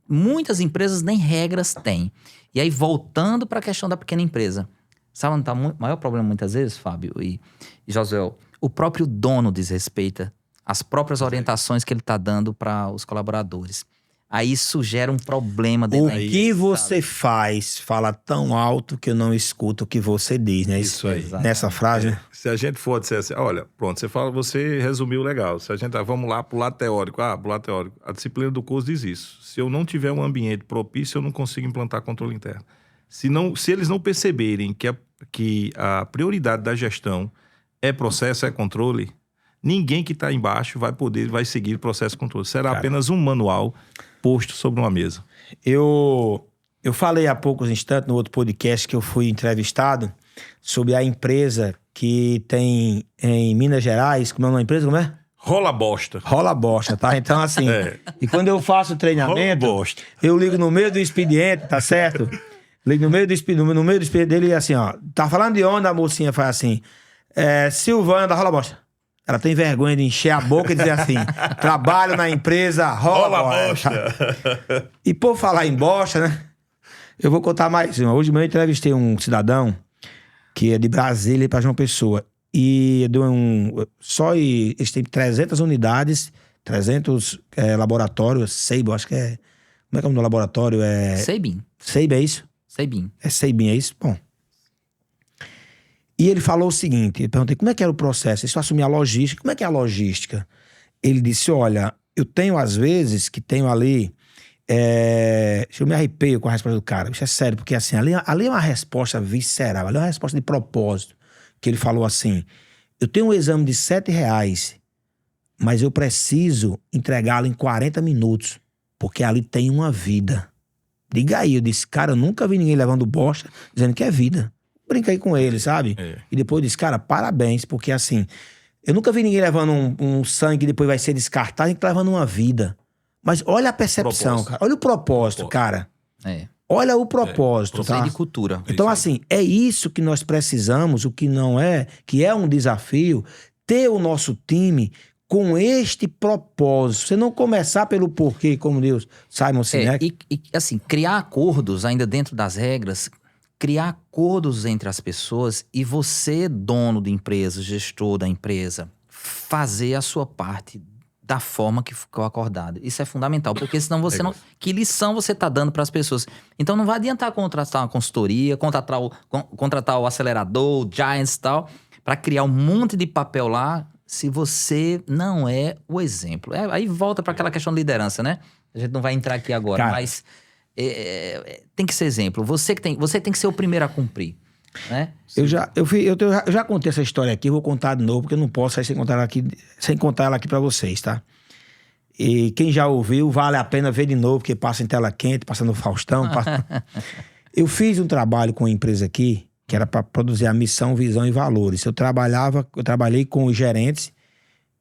muitas empresas nem regras têm. E aí, voltando para a questão da pequena empresa... Sabe onde está o maior problema muitas vezes, Fábio e Josué? O próprio dono desrespeita as próprias orientações que ele está dando para os colaboradores. Aí isso gera um problema dentro da equipe, que você faz fala tão alto que eu não escuto o que você diz, né? Isso aí. Nessa frase, né? Se a gente for dizer assim, olha, pronto, você resumiu legal. Se a gente, vamos lá pro lado teórico. Pro lado teórico. A disciplina do curso diz isso. Se eu não tiver um ambiente propício, eu não consigo implantar controle interno. Se eles não perceberem que a prioridade da gestão é processo, é controle, ninguém que está embaixo vai seguir o processo de controle. Será apenas um manual posto sobre uma mesa. Eu falei há poucos instantes no outro podcast que eu fui entrevistado sobre a empresa que tem em Minas Gerais, como é uma empresa, como é? Rola bosta. Rola bosta, tá? Então, assim, e quando eu faço treinamento, Rola bosta. eu ligo no meio do expediente, tá certo? Ligo no meio do expediente dele, assim, ó, tá falando de onde? A mocinha faz assim, Silvana da Rola Bosta. Ela tem vergonha de encher a boca e dizer assim, trabalho na empresa Rola Bosta. E por falar em bosta, né? Eu vou contar mais uma. Hoje de manhã eu entrevistei um cidadão que é de Brasília para João Pessoa. E deu eles têm 300 unidades, 300 laboratórios, Seibin, acho que é... Como é que é o nome do laboratório? Seibin. Seibin, é isso? Seibin. É Seibin, é isso? Bom. E ele falou o seguinte, eu perguntei como é que era o processo, se eu assumir a logística, como é que é a logística? Ele disse, olha, eu tenho às vezes que tenho ali... eu me arrepio com a resposta do cara, isso é sério, porque assim, ali é uma resposta visceral, ali é uma resposta de propósito. Que ele falou assim, eu tenho um exame de R$7, mas eu preciso entregá-lo em 40 minutos, porque ali tem uma vida. Diga aí, eu disse, cara, eu nunca vi ninguém levando bosta, dizendo que é vida. Brinquei com ele, sabe? E depois eu disse, cara, parabéns, porque assim, eu nunca vi ninguém levando um sangue que depois vai ser descartado, a gente tá levando uma vida. Mas olha a percepção, cara, olha o propósito, cara. Olha o propósito, tá? de cultura. Então, assim, é isso que nós precisamos, o que não é, que é um desafio, ter o nosso time com este propósito. Você não começar pelo porquê, como Deus, Simon Sinek. E, assim, criar acordos ainda dentro das regras, criar acordos entre as pessoas e você, dono da empresa, gestor da empresa, fazer a sua parte da forma que ficou acordado. Isso é fundamental, porque senão você não... Que lição você está dando para as pessoas? Então não vai adiantar contratar uma consultoria, contratar o acelerador, o Giants e tal, para criar um monte de papel lá, se você não é o exemplo. Aí volta para aquela questão de liderança, né? A gente não vai entrar aqui agora, cara, mas tem que ser exemplo. Você tem que ser o primeiro a cumprir. Né? Eu já contei essa história aqui, eu vou contar de novo, porque eu não posso sair sem contar ela aqui pra vocês, tá? E quem já ouviu, vale a pena ver de novo, porque passa em tela quente, passa no Faustão. Eu fiz um trabalho com uma empresa aqui, que era para produzir a missão, visão e valores. Eu trabalhei com os gerentes,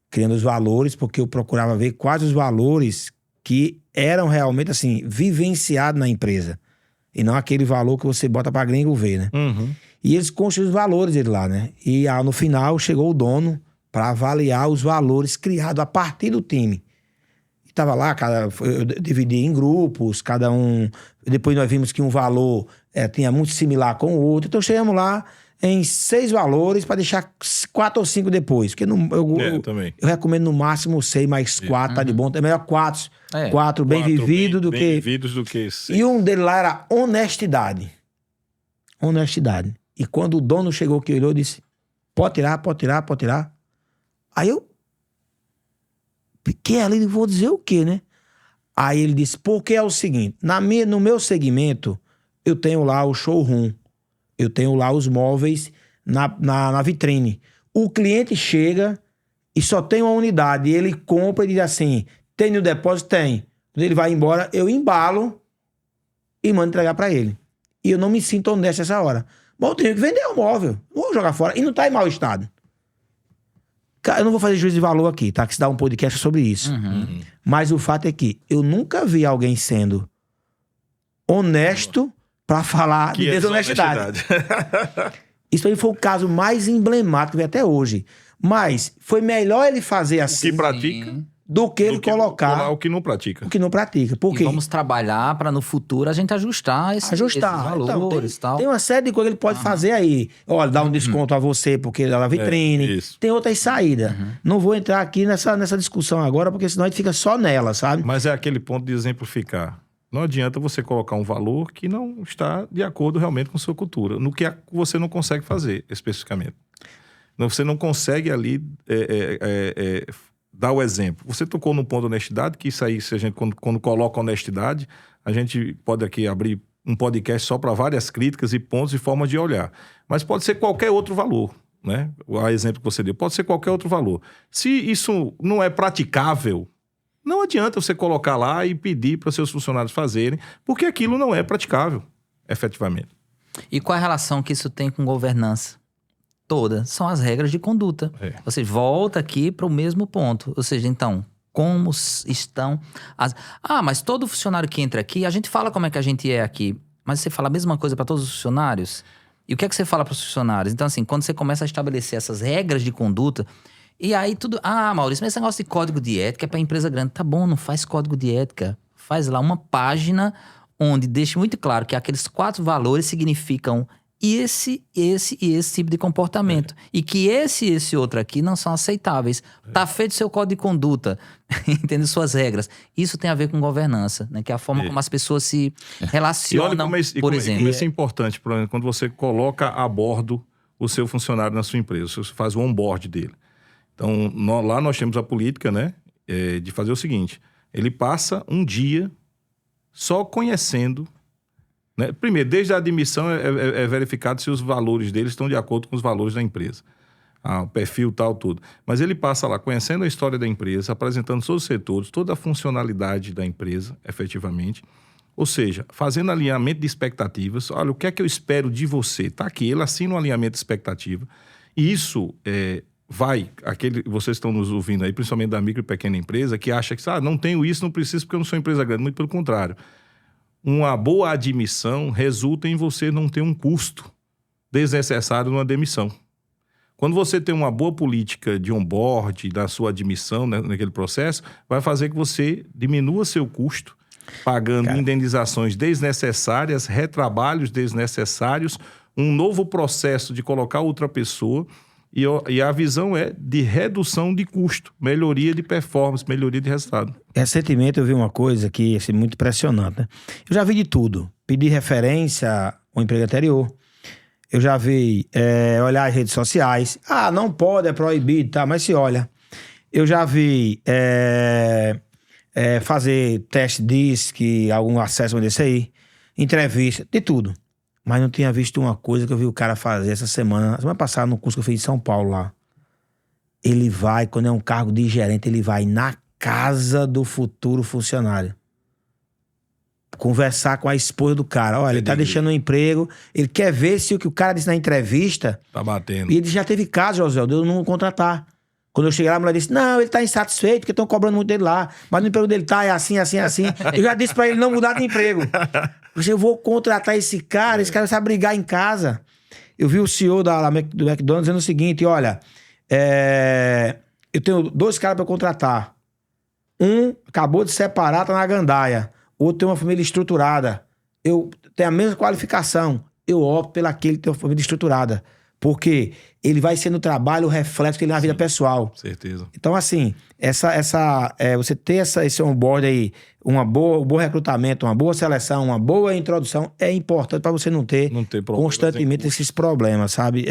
criando os valores, porque eu procurava ver quais os valores que eram realmente, assim, vivenciados na empresa. E não aquele valor que você bota pra gringo ver, né? E eles construíram os valores dele lá, né? E no final chegou o dono pra avaliar os valores criados a partir do time. E tava lá, eu dividi em grupos, cada um... Depois nós vimos que um valor tinha muito similar com o outro. Então chegamos lá em 6 valores pra deixar 4 ou 5 depois. Porque eu recomendo no máximo 6 mais 4, tá de bom. É melhor 4. 4 bem vividos do que... E um dele lá era honestidade. Honestidade. E quando o dono chegou que olhou, disse, pode tirar. Aí eu fiquei ali, vou dizer o quê, né? Aí ele disse, porque é o seguinte, no meu segmento, eu tenho lá o showroom, eu tenho lá os móveis na vitrine. O cliente chega e só tem uma unidade, e ele compra e diz assim, tem no depósito? Tem. Quando ele vai embora, eu embalo e mando entregar pra ele. E eu não me sinto honesto nessa hora. Mas eu tenho que vender o móvel. Não vou jogar fora. E não tá em mau estado. Cara, eu não vou fazer juízo de valor aqui, tá? Que se dá um podcast sobre isso. Mas o fato é que eu nunca vi alguém sendo honesto pra falar de desonestidade. Isso aí foi o caso mais emblemático que vi até hoje. Mas foi melhor ele fazer assim... O que pratica... do que ele colocar... O que não pratica. O que não pratica. Por quê? E vamos trabalhar para no futuro a gente ajustar esses valores. Então, tem uma série de coisas que ele pode fazer aí. Olha, dar um desconto a você porque dá na vitrine. Tem outras saídas. Não vou entrar aqui nessa discussão agora, porque senão a gente fica só nela, sabe? Mas é aquele ponto de exemplificar. Não adianta você colocar um valor que não está de acordo realmente com sua cultura. No que você não consegue fazer, especificamente. Você não consegue ali... dar o exemplo. Você tocou no ponto da honestidade, que isso aí, se a gente, quando coloca honestidade, a gente pode aqui abrir um podcast só para várias críticas e pontos e formas de olhar. Mas pode ser qualquer outro valor, né? O exemplo que você deu, pode ser qualquer outro valor. Se isso não é praticável, não adianta você colocar lá e pedir para seus funcionários fazerem, porque aquilo não é praticável, efetivamente. E qual é a relação que isso tem com governança? toda? São as regras de conduta. Ou seja, volta aqui para o mesmo ponto. Ou seja, então, como estão as... mas todo funcionário que entra aqui, a gente fala como é que a gente é aqui, mas você fala a mesma coisa para todos os funcionários? E o que é que você fala para os funcionários? Então, assim, quando você começa a estabelecer essas regras de conduta, e aí tudo... Maurício, mas esse negócio de código de ética é para empresa grande. Tá bom, não faz código de ética. Faz lá uma página onde deixe muito claro que aqueles 4 valores significam esse e esse tipo de comportamento. E que esse e esse outro aqui não são aceitáveis. Tá feito seu código de conduta, entende suas regras. Isso tem a ver com governança, né? Que é a forma como as pessoas se relacionam, por exemplo. Como isso é importante, por exemplo, quando você coloca a bordo o seu funcionário na sua empresa, você faz o onboard dele. Então, lá nós temos a política, né? De fazer o seguinte, ele passa um dia só conhecendo... Né? Primeiro, desde a admissão é verificado se os valores dele estão de acordo com os valores da empresa. O perfil, tal, tudo. Mas ele passa lá conhecendo a história da empresa, apresentando todos os setores, toda a funcionalidade da empresa, efetivamente. Ou seja, fazendo alinhamento de expectativas. Olha, o que é que eu espero de você? Está aqui, ele assina um alinhamento de expectativa. E isso vocês estão nos ouvindo aí, principalmente da micro e pequena empresa, que acha que não tenho isso, não preciso porque eu não sou empresa grande. Muito pelo contrário. Uma boa admissão resulta em você não ter um custo desnecessário numa demissão. Quando você tem uma boa política de onboard, da sua admissão, né, naquele processo, vai fazer que você diminua seu custo, pagando indenizações desnecessárias, retrabalhos desnecessários, um novo processo de colocar outra pessoa, e a visão é de redução de custo, melhoria de performance, melhoria de resultado. Recentemente eu vi uma coisa que é muito impressionante, né? Eu já vi de tudo. Pedir referência ao emprego anterior. Eu já vi olhar as redes sociais. Não pode, é proibido, tá? Mas se olha. Eu já vi fazer teste DISC, algum acesso desse aí, entrevista, de tudo. Mas não tinha visto uma coisa que eu vi o cara fazer essa semana passada, no curso que eu fiz em São Paulo lá. Ele vai, quando é um cargo de gerente, ele vai na casa do futuro funcionário. Conversar com a esposa do cara. Olha, ele tá deixando um emprego, ele quer ver se o que o cara disse na entrevista... Tá batendo. E ele já teve caso, José, de eu não contratar. Quando eu cheguei lá, a mulher disse, não, ele tá insatisfeito porque estão cobrando muito dele lá. Mas no emprego dele tá, é assim, assim, assim. Eu já disse pra ele não mudar de emprego. Eu vou contratar esse cara sabe brigar em casa. Eu vi o CEO do McDonald's dizendo o seguinte, olha, eu tenho 2 caras pra contratar. Um acabou de separar, tá na gandaia. O outro tem uma família estruturada. Eu tenho a mesma qualificação. Eu opto pelo aquele que tem uma família estruturada. Porque ele vai ser no trabalho o reflexo que ele na vida pessoal. Certeza. Então, assim, você ter esse onboard aí, um bom recrutamento, uma boa seleção, uma boa introdução, é importante para você não ter constantemente esses problemas, sabe?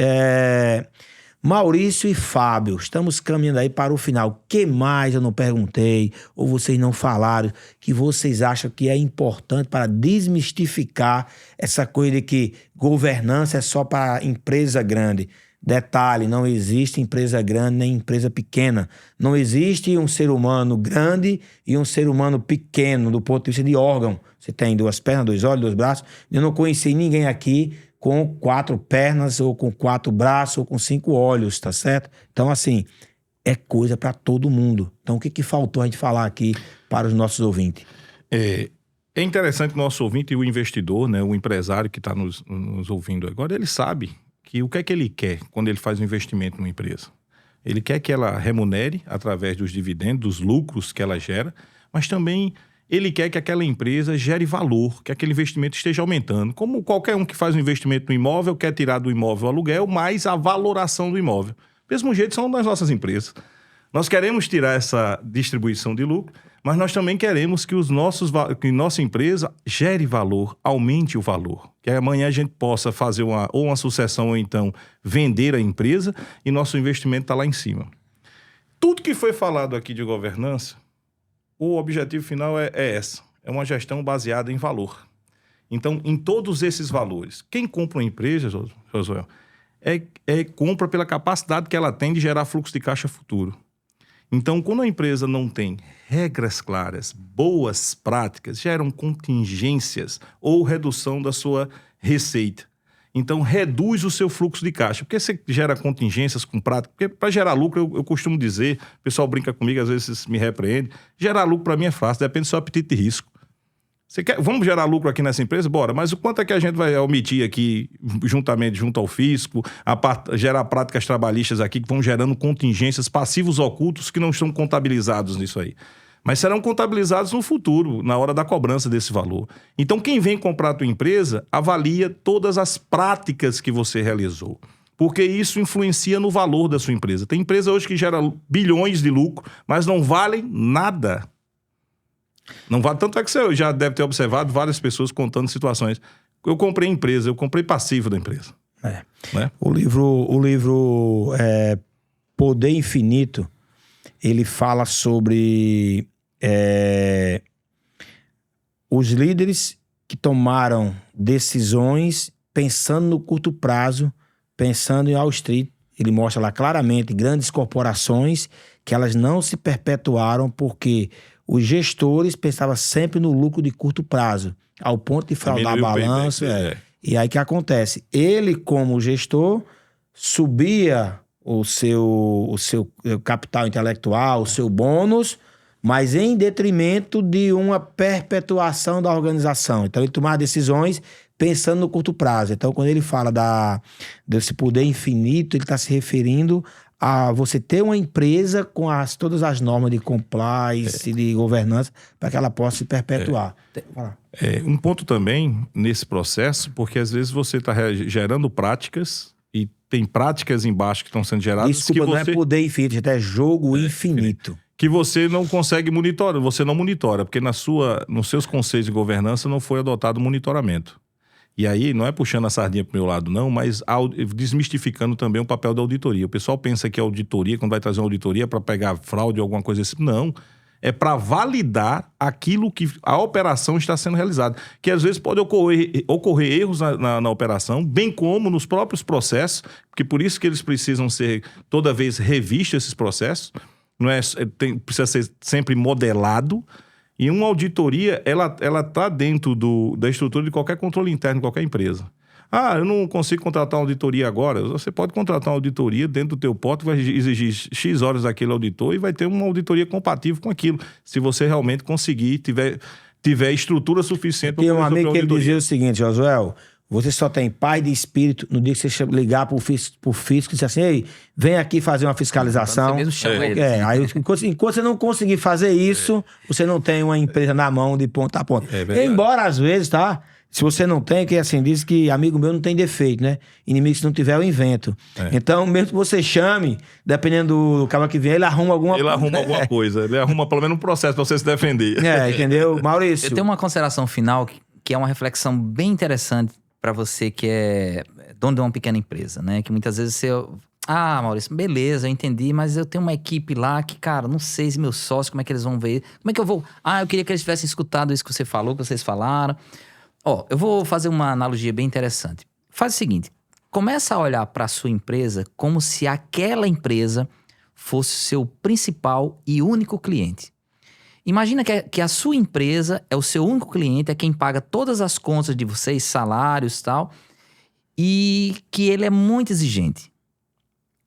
Maurício e Fábio, estamos caminhando aí para o final. O que mais eu não perguntei, ou vocês não falaram, que vocês acham que é importante para desmistificar essa coisa de que governança é só para empresa grande? Detalhe, não existe empresa grande nem empresa pequena. Não existe um ser humano grande e um ser humano pequeno do ponto de vista de órgão. Você tem 2 pernas, 2 olhos, 2 braços. Eu não conheci ninguém aqui com 4 pernas, ou com 4 braços, ou com 5 olhos, tá certo? Então, assim, é coisa para todo mundo. Então, o que faltou a gente falar aqui para os nossos ouvintes? É interessante que o nosso ouvinte e o investidor, né, o empresário que está nos ouvindo agora, ele sabe que o que é que ele quer quando ele faz um investimento numa empresa. Ele quer que ela remunere através dos dividendos, dos lucros que ela gera, mas também ele quer que aquela empresa gere valor, que aquele investimento esteja aumentando. Como qualquer um que faz um investimento no imóvel quer tirar do imóvel o aluguel, mais a valoração do imóvel. Do mesmo jeito são das nossas empresas. Nós queremos tirar essa distribuição de lucro, mas nós também queremos que que nossa empresa gere valor, aumente o valor. Que amanhã a gente possa fazer uma sucessão ou então vender a empresa e nosso investimento está lá em cima. Tudo que foi falado aqui de governança, o objetivo final é essa. É uma gestão baseada em valor. Então, em todos esses valores, quem compra uma empresa, Josué, compra pela capacidade que ela tem de gerar fluxo de caixa futuro. Então, quando a empresa não tem regras claras, boas práticas, geram contingências ou redução da sua receita. Então, reduz o seu fluxo de caixa. Porque você gera contingências com prática. Porque para gerar lucro, eu costumo dizer, o pessoal brinca comigo, às vezes me repreende, gerar lucro para mim é fácil, depende do seu apetite de risco. Vamos gerar lucro aqui nessa empresa? Bora. Mas o quanto é que a gente vai omitir aqui, junto ao fisco, gerar práticas trabalhistas aqui que vão gerando contingências, passivos ocultos que não estão contabilizados nisso aí. Mas serão contabilizados no futuro, na hora da cobrança desse valor. Então, quem vem comprar a tua empresa, avalia todas as práticas que você realizou. Porque isso influencia no valor da sua empresa. Tem empresa hoje que gera bilhões de lucro, mas não valem nada. Não vale, tanto é que você já deve ter observado várias pessoas contando situações. Eu comprei empresa, eu comprei passivo da empresa. Né? O livro Poder Infinito, ele fala sobre os líderes que tomaram decisões pensando no curto prazo, pensando em Wall Street. Ele mostra lá claramente grandes corporações que elas não se perpetuaram porque os gestores pensavam sempre no lucro de curto prazo, ao ponto de fraudar balanço. E aí o que acontece? Ele, como gestor, subia o seu capital intelectual, o seu bônus, mas em detrimento de uma perpetuação da organização. Então ele tomava decisões pensando no curto prazo. Então quando ele fala desse poder infinito, ele está se referindo a você ter uma empresa com todas as normas de compliance, de governança, para que ela possa se perpetuar. Um ponto também nesse processo, porque às vezes você está gerando práticas e tem práticas embaixo que estão sendo geradas. Desculpa, não é poder infinito, é jogo infinito. Que você não consegue monitorar, você não monitora, porque nos seus conselhos de governança não foi adotado monitoramento. E aí, não é puxando a sardinha pro meu lado, não, mas desmistificando também o papel da auditoria. O pessoal pensa que a auditoria, quando vai trazer uma auditoria para pegar fraude ou alguma coisa assim. Não. É para validar aquilo que a operação está sendo realizada. Que às vezes pode ocorrer erros na operação, bem como nos próprios processos, porque por isso que eles precisam ser toda vez revistos esses processos. Precisa ser sempre modelado. E uma auditoria, ela está dentro da estrutura de qualquer controle interno de qualquer empresa. Eu não consigo contratar uma auditoria agora. Você pode contratar uma auditoria dentro do teu porto, vai exigir X horas daquele auditor e vai ter uma auditoria compatível com aquilo. Se você realmente conseguir, tiver estrutura suficiente para fazer uma auditoria. Tem um amigo que ele dizia o seguinte, Josuel, você só tem paz de espírito no dia que você ligar pro fisco e dizer assim, ei, vem aqui fazer uma fiscalização. Você mesmo chama ele. Aí, enquanto você não conseguir fazer isso, você não tem uma empresa na mão de ponta a ponta. Embora, às vezes, tá? Se você não tem, que assim, diz que amigo meu não tem defeito, né? Inimigo, se não tiver, eu invento. Então, mesmo que você chame, dependendo do cara que vem, ele arruma alguma coisa. Ele arruma alguma coisa. Ele arruma pelo menos um processo pra você se defender. Entendeu? Maurício. Eu tenho uma consideração final que é uma reflexão bem interessante para você que é dono de uma pequena empresa, né? Que muitas vezes você... Maurício, beleza, eu entendi, mas eu tenho uma equipe lá que, cara, não sei se meus sócios, como é que eles vão ver. Como é que eu vou... eu queria que eles tivessem escutado isso que você falou, que vocês falaram. Eu vou fazer uma analogia bem interessante. Faz o seguinte, começa a olhar para a sua empresa como se aquela empresa fosse o seu principal e único cliente. Imagina que a sua empresa é o seu único cliente, é quem paga todas as contas de vocês, salários e tal, e que ele é muito exigente.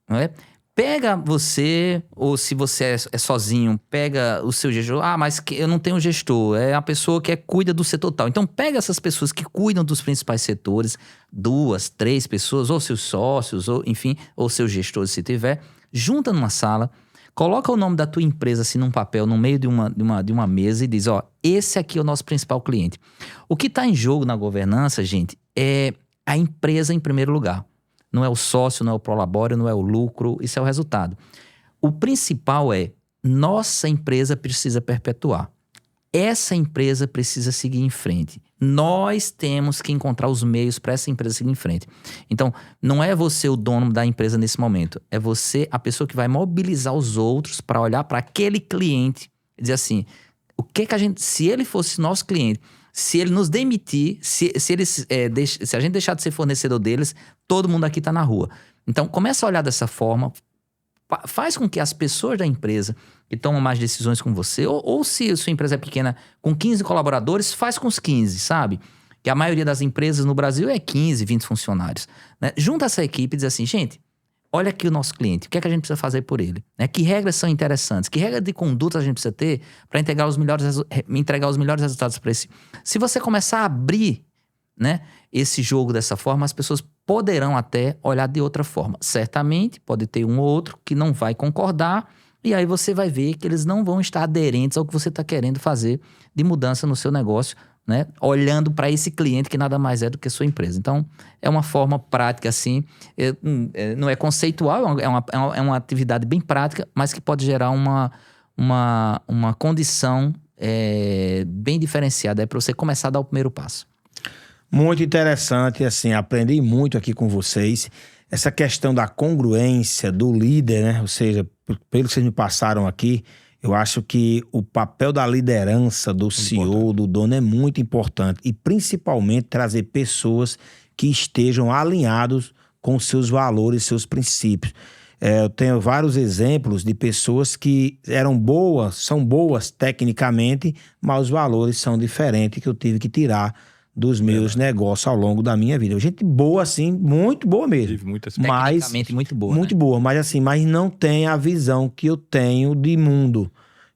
Não é? Pega você, ou se você é sozinho, pega o seu gestor. Mas eu não tenho gestor, é a pessoa que cuida do setor tal. Então pega essas pessoas que cuidam dos principais setores, 2, 3 pessoas, ou seus sócios, ou enfim, ou seus gestores se tiver, junta numa sala, coloca o nome da tua empresa assim num papel, no meio de uma mesa e diz, esse aqui é o nosso principal cliente. O que está em jogo na governança, gente, é a empresa em primeiro lugar. Não é o sócio, não é o prolabório, não é o lucro, isso é o resultado. O principal é, nossa empresa precisa perpetuar. Essa empresa precisa seguir em frente. Nós temos que encontrar os meios para essa empresa seguir em frente. Então, não é você o dono da empresa nesse momento. É você a pessoa que vai mobilizar os outros para olhar para aquele cliente e dizer assim, o que a gente... Se ele fosse nosso cliente, se ele nos demitir, se a gente deixar de ser fornecedor deles, todo mundo aqui está na rua. Então, começa a olhar dessa forma, faz com que as pessoas da empresa que tomam mais decisões com você, ou se a sua empresa é pequena, com 15 colaboradores, faz com os 15, sabe? que a maioria das empresas no Brasil é 15, 20 funcionários. Né? Junta essa equipe e diz assim, gente, olha aqui o nosso cliente, o que é que a gente precisa fazer por ele? Né? Que regras são interessantes? Que regra de conduta a gente precisa ter para entregar os melhores resultados para esse? Se você começar a abrir, né, esse jogo dessa forma, as pessoas poderão até olhar de outra forma. Certamente, pode ter um ou outro que não vai concordar, e aí você vai ver que eles não vão estar aderentes ao que você está querendo fazer de mudança no seu negócio, né? Olhando para esse cliente que nada mais é do que a sua empresa. Então, é uma forma prática, assim, não é conceitual, é uma atividade bem prática, mas que pode gerar uma condição bem diferenciada para você começar a dar o primeiro passo. Muito interessante, assim, aprendi muito aqui com vocês. Essa questão da congruência do líder, né? Ou seja, pelo que vocês me passaram aqui, eu acho que o papel da liderança, do CEO, do dono é muito importante. E principalmente trazer pessoas que estejam alinhados com seus valores, seus princípios. Eu tenho vários exemplos de pessoas que são boas tecnicamente, mas os valores são diferentes que eu tive que tirar dos meus negócios ao longo da minha vida. Gente boa, assim, muito boa mesmo. Tive muitas Tecnicamente muito boa. Muito boa, mas assim, mas não tem a visão que eu tenho de mundo.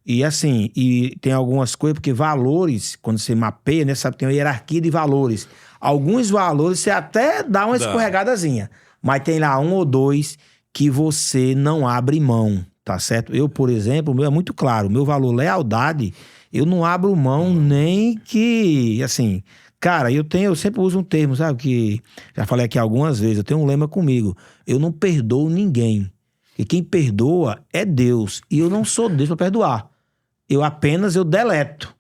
E assim, e tem algumas coisas, porque valores, quando você mapeia, né, sabe, tem uma hierarquia de valores. Alguns valores você até dá uma escorregadazinha, mas tem lá um ou dois que você não abre mão, tá certo? Eu, por exemplo, o meu é muito claro, o meu valor lealdade, eu não abro mão nem que, assim... Cara, eu sempre uso um termo, sabe, que já falei aqui algumas vezes, eu tenho um lema comigo, eu não perdoo ninguém, e quem perdoa é Deus, e eu não sou Deus para perdoar, eu deleto,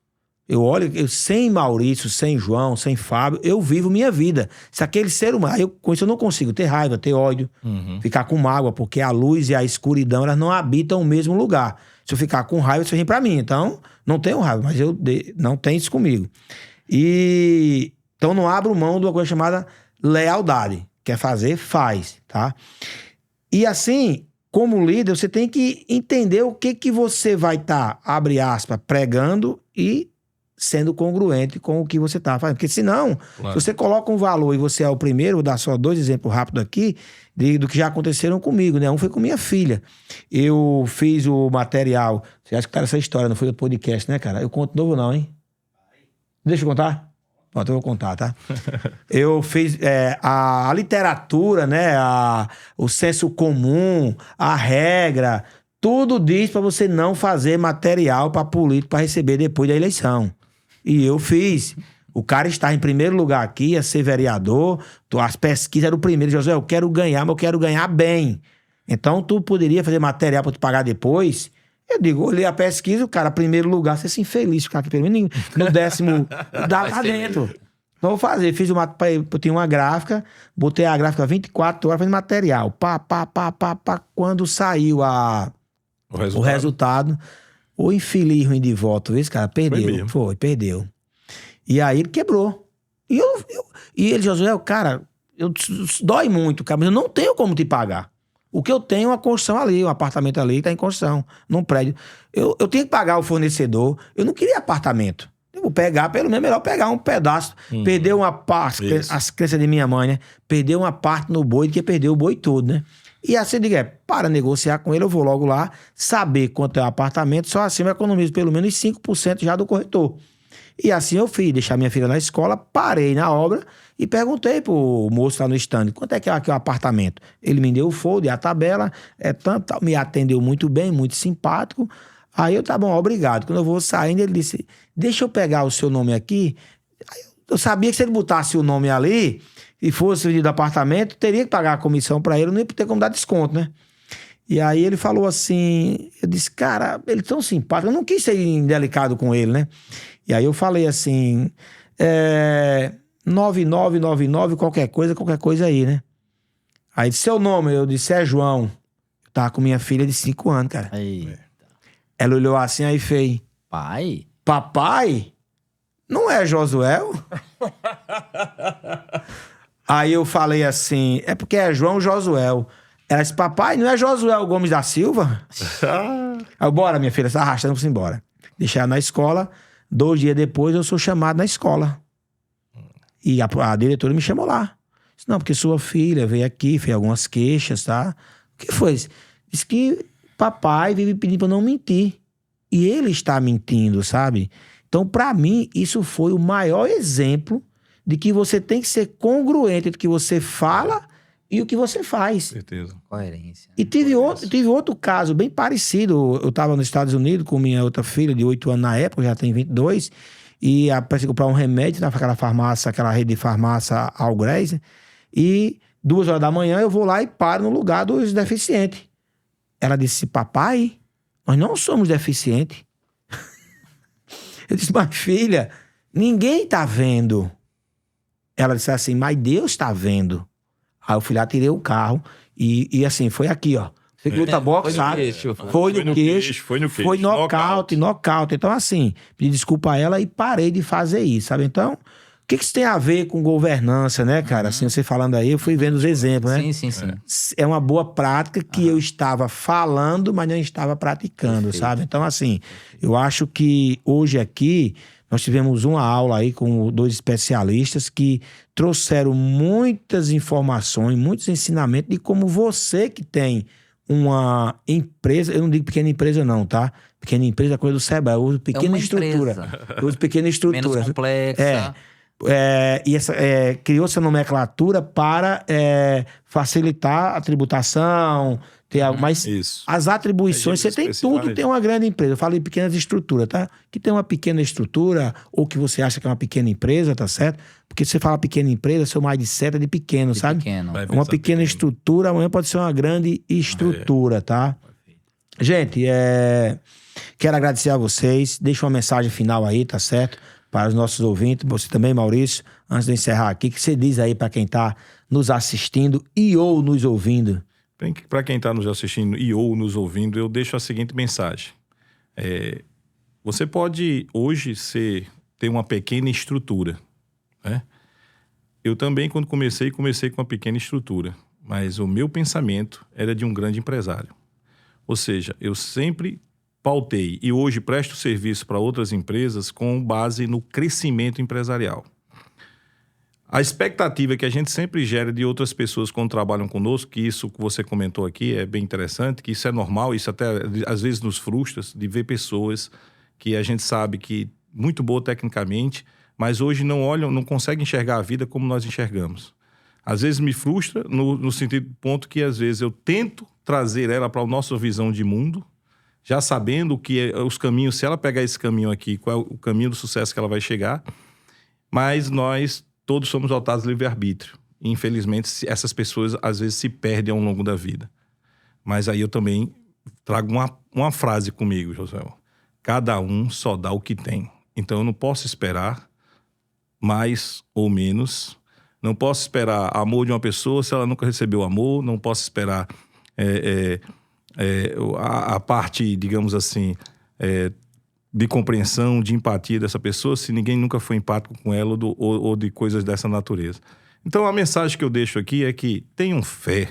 eu olho, sem Maurício, sem João, sem Fábio, eu vivo minha vida, se aquele ser humano, com isso eu não consigo ter raiva, ter ódio, ficar com mágoa, porque a luz e a escuridão, elas não habitam o mesmo lugar, se eu ficar com raiva, isso vem pra mim, então, não tenho raiva, mas não tem isso comigo. E então não abro mão de uma coisa chamada lealdade. Quer fazer, faz, tá? E assim, como líder, você tem que entender o que você vai estar, abre aspas, pregando e sendo congruente com o que você está fazendo. Porque senão, se você coloca um valor e você é o primeiro, vou dar só 2 exemplos rápidos aqui, do que já aconteceram comigo, né? Um foi com minha filha. Eu fiz o material, você acha que tá essa história, não foi do podcast, né, cara? Eu conto novo não, hein? Deixa eu contar? Pronto, eu vou contar, tá? Eu fiz a literatura, né? O senso comum, a regra, tudo diz para você não fazer material para político para receber depois da eleição. E eu fiz. O cara está em primeiro lugar aqui, ia ser vereador, as pesquisas eram o primeiro. José, eu quero ganhar, mas eu quero ganhar bem. Então, tu poderia fazer material para te pagar depois? Eu digo, olhei a pesquisa, o cara, primeiro lugar, você se infeliz, ficar aqui pelo menos no 10º, dá lá dentro. Então, vou fazer, eu tinha uma gráfica, botei a gráfica 24 horas, fazendo material, quando saiu o resultado, o infeliz ruim de voto, esse cara perdeu, perdeu. E aí ele quebrou. E ele, Josué, cara, dói muito, cara, mas eu não tenho como te pagar. O que eu tenho é uma construção ali, um apartamento ali, tá em construção, num prédio. Eu tenho que pagar o fornecedor, eu não queria apartamento. Eu vou pegar, pelo menos melhor pegar um pedaço. Perder uma parte, as crenças de minha mãe, né? Perder uma parte no boi do que perder o boi todo, né? E assim eu digo, para negociar com ele, eu vou logo lá, saber quanto é o apartamento, só assim eu economizo pelo menos 5% já do corretor. E assim eu fiz, deixar minha filha na escola, parei na obra e perguntei pro moço lá no stand, quanto é que é aqui o apartamento? Ele me deu o folder, a tabela, tanto, me atendeu muito bem, muito simpático. Aí eu, tá bom, obrigado. Quando eu vou saindo, ele disse, deixa eu pegar o seu nome aqui. Eu sabia que se ele botasse o nome ali e fosse vendido apartamento, teria que pagar a comissão para ele, não ia ter como dar desconto, né? E aí ele falou assim, eu disse, cara, ele é tão simpático, eu não quis ser indelicado com ele, né? E aí eu falei assim, 9999, qualquer coisa aí, né? Aí disse, seu nome, eu disse, é João. Eu tava com minha filha de 5 anos, cara. Eita. Ela olhou assim, aí fez, Pai? papai? Não é Josué? Aí eu falei assim, é porque é João Josué. Ela disse, papai, não é Josué Gomes da Silva? Aí, bora, minha filha, se arrastando, vamos embora. Deixei ela na escola, 2 dias depois eu sou chamado na escola. E a diretora me chamou lá. Disse, não, porque sua filha veio aqui, fez algumas queixas, tá? O que foi? Disse que papai vive pedindo pra não mentir. E ele está mentindo, sabe? Então, pra mim, isso foi o maior exemplo de que você tem que ser congruente entre o que você fala e o que você faz. Certeza. Coerência. E tive outro caso bem parecido. Eu estava nos Estados Unidos com minha outra filha de 8 anos na época, já tem 22, e parece comprar um remédio naquela farmácia, aquela rede de farmácia Algreis, e 2 horas da manhã eu vou lá e paro no lugar dos deficientes. Ela disse, papai, nós não somos deficientes. Eu disse, mas filha, ninguém tá vendo. Ela disse assim, mas Deus tá vendo. Aí eu fui lá, tirei o carro e assim, foi aqui, ó. Você que luta boxe, sabe? Foi no queixo. Foi nocaute. Então assim, pedi desculpa a ela e parei de fazer isso, sabe? Então, o que isso tem a ver com governança, né, cara? Assim, você falando aí, eu fui vendo os exemplos, né? Sim. É uma boa prática que eu estava falando, mas não estava praticando, Perfeito. sabe? Então, assim, eu acho que hoje aqui nós tivemos uma aula aí com 2 especialistas que trouxeram muitas informações, muitos ensinamentos de como você que tem uma empresa, eu não digo pequena empresa não, tá? Pequena empresa é coisa do Sebrae, eu uso pequena uma estrutura. empresa. Eu uso pequena estrutura. Menos complexa. E criou essa nomenclatura para facilitar a tributação, ter algo, mas Isso. as atribuições, você tem tudo, tem uma grande empresa. Eu falo em pequenas estruturas, tá? Que tem uma pequena estrutura, ou que você acha que é uma pequena empresa, tá certo? Porque se você fala pequena empresa, seu mindset é de pequeno, De sabe? pequeno. Vai Uma pensar pequena pequeno. estrutura, amanhã pode ser uma grande estrutura, tá? Gente, quero agradecer a vocês. Deixa uma mensagem final aí, tá certo? Para os nossos ouvintes. Você também, Maurício, antes de eu encerrar aqui, o que você diz aí para quem está nos assistindo e ou nos ouvindo? Para quem está nos assistindo e ou nos ouvindo, eu deixo a seguinte mensagem. Você pode hoje ter uma pequena estrutura, né? Eu também, quando comecei com uma pequena estrutura, mas o meu pensamento era de um grande empresário. Ou seja, eu sempre pautei e hoje presto serviço para outras empresas com base no crescimento empresarial. A expectativa que a gente sempre gera de outras pessoas quando trabalham conosco, que isso que você comentou aqui é bem interessante, que isso é normal, isso até às vezes nos frustra, de ver pessoas que a gente sabe que muito boa tecnicamente, mas hoje não conseguem enxergar a vida como nós enxergamos. Às vezes me frustra no sentido ponto que às vezes eu tento trazer ela para a nossa visão de mundo, já sabendo que os caminhos, se ela pegar esse caminho aqui, qual é o caminho do sucesso que ela vai chegar, mas nós todos somos dotados de livre-arbítrio. E, infelizmente, essas pessoas às vezes se perdem ao longo da vida. Mas aí eu também trago uma frase comigo, José. Cada um só dá o que tem. Então eu não posso esperar mais ou menos. Não posso esperar amor de uma pessoa se ela nunca recebeu amor. Não posso esperar a parte, digamos assim, de compreensão, de empatia dessa pessoa se ninguém nunca foi empático com ela ou de coisas dessa natureza. Então a mensagem que eu deixo aqui é que tenham fé.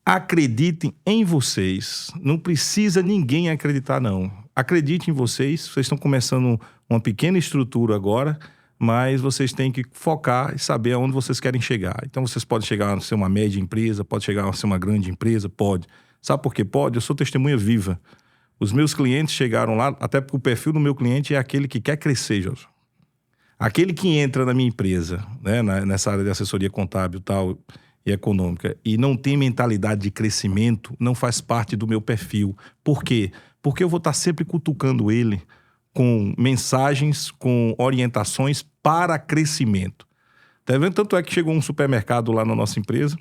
Acreditem em vocês. Não precisa ninguém acreditar, não. Acreditem em vocês. Vocês estão começando uma pequena estrutura agora, mas vocês têm que focar e saber aonde vocês querem chegar. Então vocês podem chegar a ser uma média empresa, pode chegar a ser uma grande empresa, pode. Sabe por que pode? Eu sou testemunha viva. Os meus clientes chegaram lá, até porque o perfil do meu cliente é aquele que quer crescer, Josué. Aquele que entra na minha empresa, né, nessa área de assessoria contábil tal, e econômica, e não tem mentalidade de crescimento, não faz parte do meu perfil. Por quê? Porque eu vou estar sempre cutucando ele com mensagens, com orientações para crescimento. Tá vendo? Tanto é que chegou um supermercado lá na nossa empresa.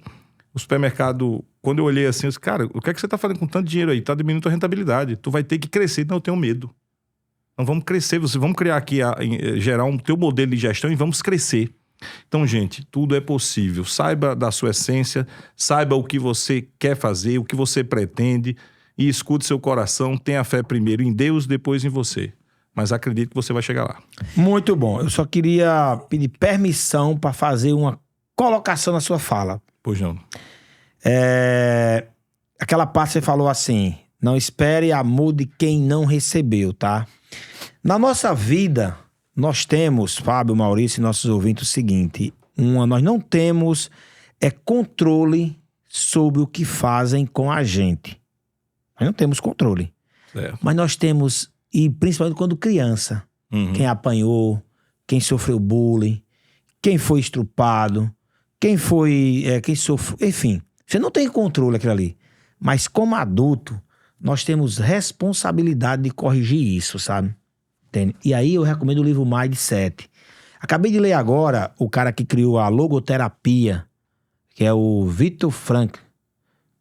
O supermercado, quando eu olhei assim, eu disse, cara, o que é que você está fazendo com tanto dinheiro aí? Tá diminuindo a rentabilidade. Tu vai ter que crescer. Não, eu tenho medo. Então vamos crescer, vamos criar aqui, gerar um teu modelo de gestão e vamos crescer. Então, gente, tudo é possível. Saiba da sua essência, saiba o que você quer fazer, o que você pretende e escute seu coração. Tenha fé primeiro em Deus, depois em você. Mas acredite que você vai chegar lá. Muito bom. Eu só queria pedir permissão para fazer uma colocação na sua fala. Pois não. Aquela parte que você falou assim, não espere amor de quem não recebeu, tá? Na nossa vida, nós temos, Fábio, Maurício e nossos ouvintes, o seguinte: nós não temos controle sobre o que fazem com a gente. Nós não temos controle. Certo. Mas nós temos, e principalmente quando criança, quem apanhou, quem sofreu bullying, quem foi estrupado, quem sofreu, enfim, você não tem controle aquilo ali. Mas como adulto, nós temos responsabilidade de corrigir isso, sabe? Entende? E aí eu recomendo o livro Mindset. Acabei de ler agora o cara que criou a logoterapia, que é o Viktor Frankl,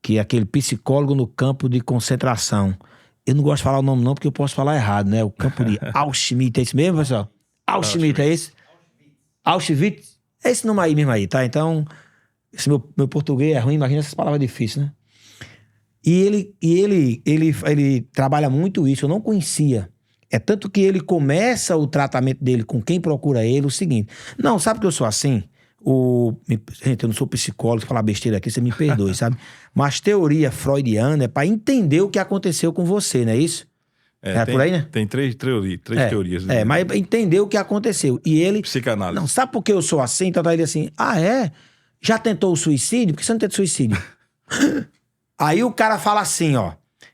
que é aquele psicólogo no campo de concentração. Eu não gosto de falar o nome não, porque eu posso falar errado, né? O campo de Auschwitz, é esse mesmo, pessoal? Auschwitz, é esse? Auschwitz? É esse nome aí mesmo aí, tá? Então, esse meu português é ruim, imagina essas palavras difíceis, né? E ele trabalha muito isso, eu não conhecia. É tanto que ele começa o tratamento dele com quem procura ele o seguinte: não, sabe que eu sou assim? Gente, eu não sou psicólogo, se falar besteira aqui, você me perdoe, sabe? Mas teoria freudiana é para entender o que aconteceu com você, não é isso? Por aí, né? Tem três teorias. Mas entender o que aconteceu. E ele... Psicanálise. Não, sabe por que eu sou assim? Então ele assim, já tentou o suicídio? Por que você não tenta suicídio? Aí o cara fala assim, ó: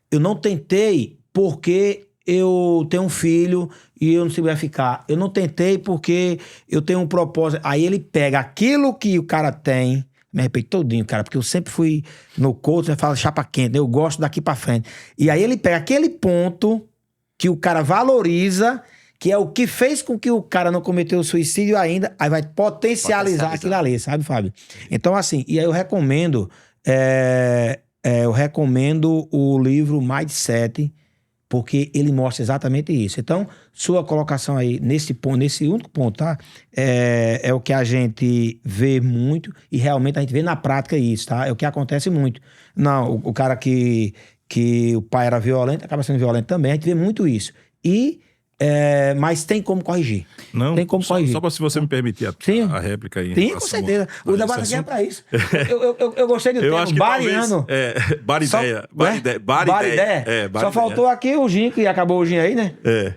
eu não tentei porque eu tenho um filho e eu não sei como vai ficar. Eu não tentei porque eu tenho um propósito. Aí ele pega aquilo que o cara tem, me arrependo todinho, cara, porque eu sempre fui no coach, né, fala chapa quente, né? Eu gosto daqui pra frente. E aí ele pega aquele ponto que o cara valoriza, que é o que fez com que o cara não cometeu o suicídio ainda, aí vai potencializar aquilo ali, sabe, Fábio? Então, assim, e aí eu recomendo o livro Mindset, porque ele mostra exatamente isso. Então, sua colocação aí nesse ponto, nesse único ponto, tá? É o que a gente vê muito e realmente a gente vê na prática isso, tá? É o que acontece muito. Não, o cara que o pai era violento, acaba sendo violento também, a gente vê muito isso. Mas tem como corrigir. Não, tem como corrigir. Só para, se você me permitir a réplica aí. Sim, com certeza. O debate aqui é para isso. Eu gostei do termo, acho que bariano. Barideia. Só faltou aqui o gin, que acabou o gin aí, né?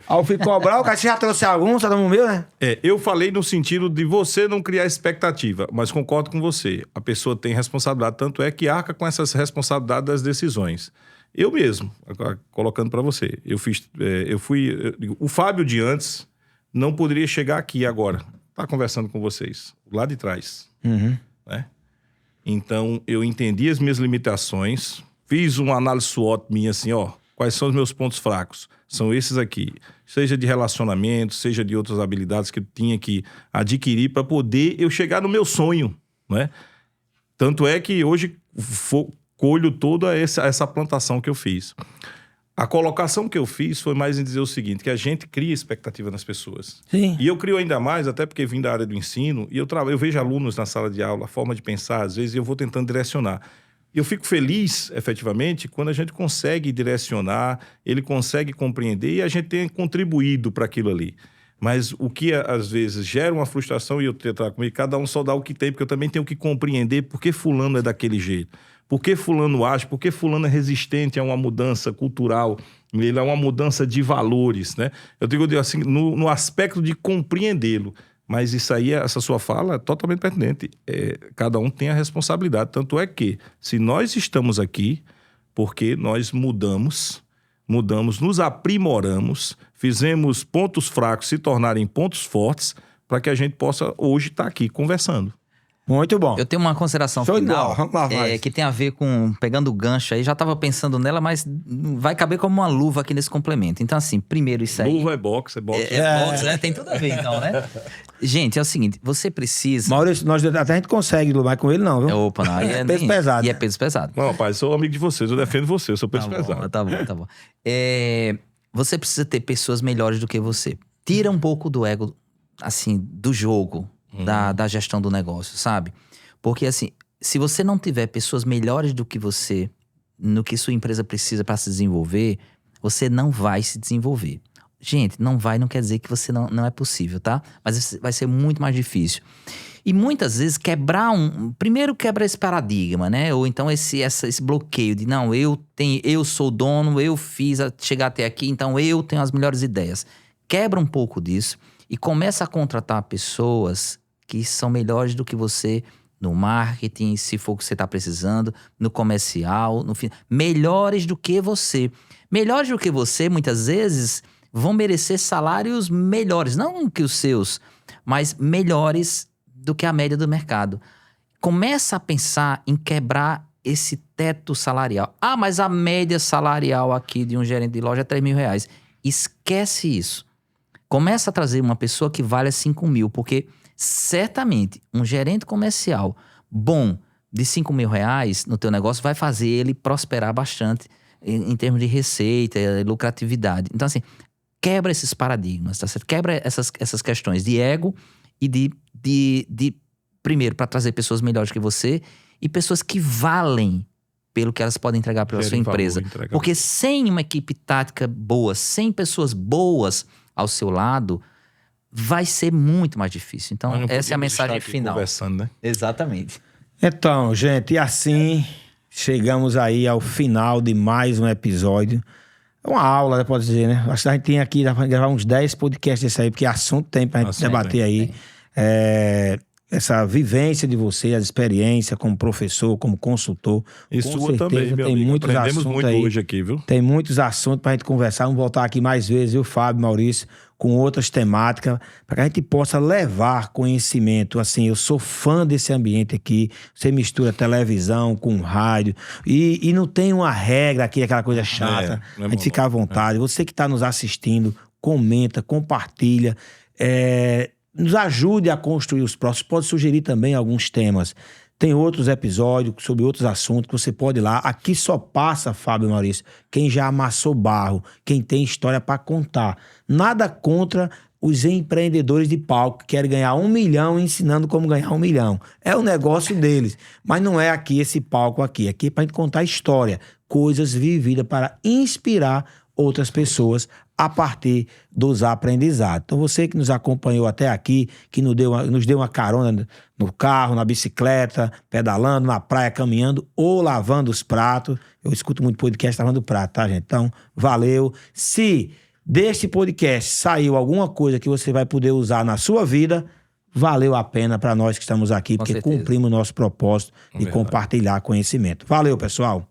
Aí eu fui cobrar, o cara já trouxe algum, só dá no meu, né? Eu falei no sentido de você não criar expectativa, mas concordo com você. A pessoa tem responsabilidade, tanto é que arca com essas responsabilidades das decisões. Eu mesmo, colocando para você, o Fábio de antes não poderia chegar aqui agora, tá conversando com vocês, lá de trás, né? Então, eu entendi as minhas limitações, fiz uma análise SWOT minha assim, quais são os meus pontos fracos? São esses aqui, seja de relacionamento, seja de outras habilidades que eu tinha que adquirir para poder eu chegar no meu sonho, né? Tanto é que hoje colho toda essa plantação que eu fiz. A colocação que eu fiz foi mais em dizer o seguinte, que a gente cria expectativa nas pessoas. Sim. E eu crio ainda mais, até porque vim da área do ensino, e eu vejo alunos na sala de aula, a forma de pensar, às vezes, e eu vou tentando direcionar. E eu fico feliz, efetivamente, quando a gente consegue direcionar, ele consegue compreender e a gente tem contribuído para aquilo ali. Mas o que, às vezes, gera uma frustração, e eu trago comigo, cada um só dá o que tem, porque eu também tenho que compreender por que fulano é daquele jeito. Por que fulano age? Por que fulano é resistente a uma mudança cultural? Ele é uma mudança de valores, né? Eu digo assim, no aspecto de compreendê-lo. Mas isso aí, essa sua fala é totalmente pertinente. Cada um tem a responsabilidade. Tanto é que, se nós estamos aqui, porque nós mudamos, nos aprimoramos, fizemos pontos fracos se tornarem pontos fortes, para que a gente possa hoje estar aqui conversando. Muito bom. Eu tenho uma consideração final que tem a ver com, pegando o gancho aí, já estava pensando nela, mas vai caber como uma luva aqui nesse complemento. Então assim, primeiro isso aí... Luva é boxe, boxe, né? Tem tudo a ver então, né? Gente, é o seguinte, você precisa... Maurício, até a gente consegue luvar com ele não, viu? Opa, não. Aí peso pesado. E é peso pesado. Não, rapaz, sou amigo de vocês, eu defendo você, eu sou peso pesado. Tá bom. Você precisa ter pessoas melhores do que você. Tira um pouco do ego, assim, do jogo. Da gestão do negócio, sabe? Porque assim, se você não tiver pessoas melhores do que você no que sua empresa precisa para se desenvolver, você não vai se desenvolver. Gente, não quer dizer que você não é possível, tá? Mas vai ser muito mais difícil. E muitas vezes primeiro quebra esse paradigma, né? Ou então esse bloqueio de não, eu sou o dono, eu fiz chegar até aqui, então eu tenho as melhores ideias. Quebra um pouco disso e começa a contratar pessoas que são melhores do que você no marketing, se for o que você está precisando, no comercial, melhores do que você. Melhores do que você, muitas vezes, vão merecer salários melhores, não que os seus, mas melhores do que a média do mercado. Começa a pensar em quebrar esse teto salarial. Ah, mas a média salarial aqui de um gerente de loja é R$3.000. Esquece isso. Começa a trazer uma pessoa que vale 5.000, porque certamente um gerente comercial bom de R$5.000 no teu negócio vai fazer ele prosperar bastante em termos de receita, lucratividade. Então, assim, quebra esses paradigmas, tá certo? Quebra essas questões de ego e de primeiro, para trazer pessoas melhores que você e pessoas que valem pelo que elas podem entregar para a sua empresa. Porque sem uma equipe tática boa, sem pessoas boas ao seu lado, vai ser muito mais difícil. Então, essa é a mensagem final. Conversando, né? Exatamente. Então, gente, e assim chegamos aí ao final de mais um episódio. É uma aula, né, pode dizer, né? Acho que a gente tem aqui, dá pra gravar uns 10 podcasts desse aí, porque assunto tem pra gente debater aí. Essa vivência de você, a experiência como professor, como consultor. E com sua certeza, também, meu tem amigo. muitos Aprendemos assuntos muito aí. hoje aqui, viu? Tem muitos assuntos pra gente conversar. Vamos voltar aqui mais vezes, viu, Fábio, Maurício, com outras temáticas, para que a gente possa levar conhecimento. Assim, eu sou fã desse ambiente aqui. Você mistura televisão com rádio e não tem uma regra aqui, aquela coisa chata. Não é a gente fica à vontade. Você que está nos assistindo, comenta, compartilha. Nos ajude a construir os próximos. Pode sugerir também alguns temas. Tem outros episódios sobre outros assuntos que você pode ir lá. Aqui só passa, Fábio e Maurício, quem já amassou barro, quem tem história para contar. Nada contra os empreendedores de palco que querem ganhar 1 milhão ensinando como ganhar 1 milhão. É o negócio deles. Mas não é aqui esse palco aqui. Aqui é para a gente contar história, coisas vividas para inspirar outras pessoas a partir dos aprendizados. Então você que nos acompanhou até aqui, que nos deu uma carona no carro, na bicicleta, pedalando, na praia, caminhando ou lavando os pratos. Eu escuto muito podcast lavando prato, tá, gente? Então, valeu. Se deste podcast saiu alguma coisa que você vai poder usar na sua vida, valeu a pena para nós que estamos aqui, porque cumprimos o nosso propósito de compartilhar conhecimento. Valeu, pessoal.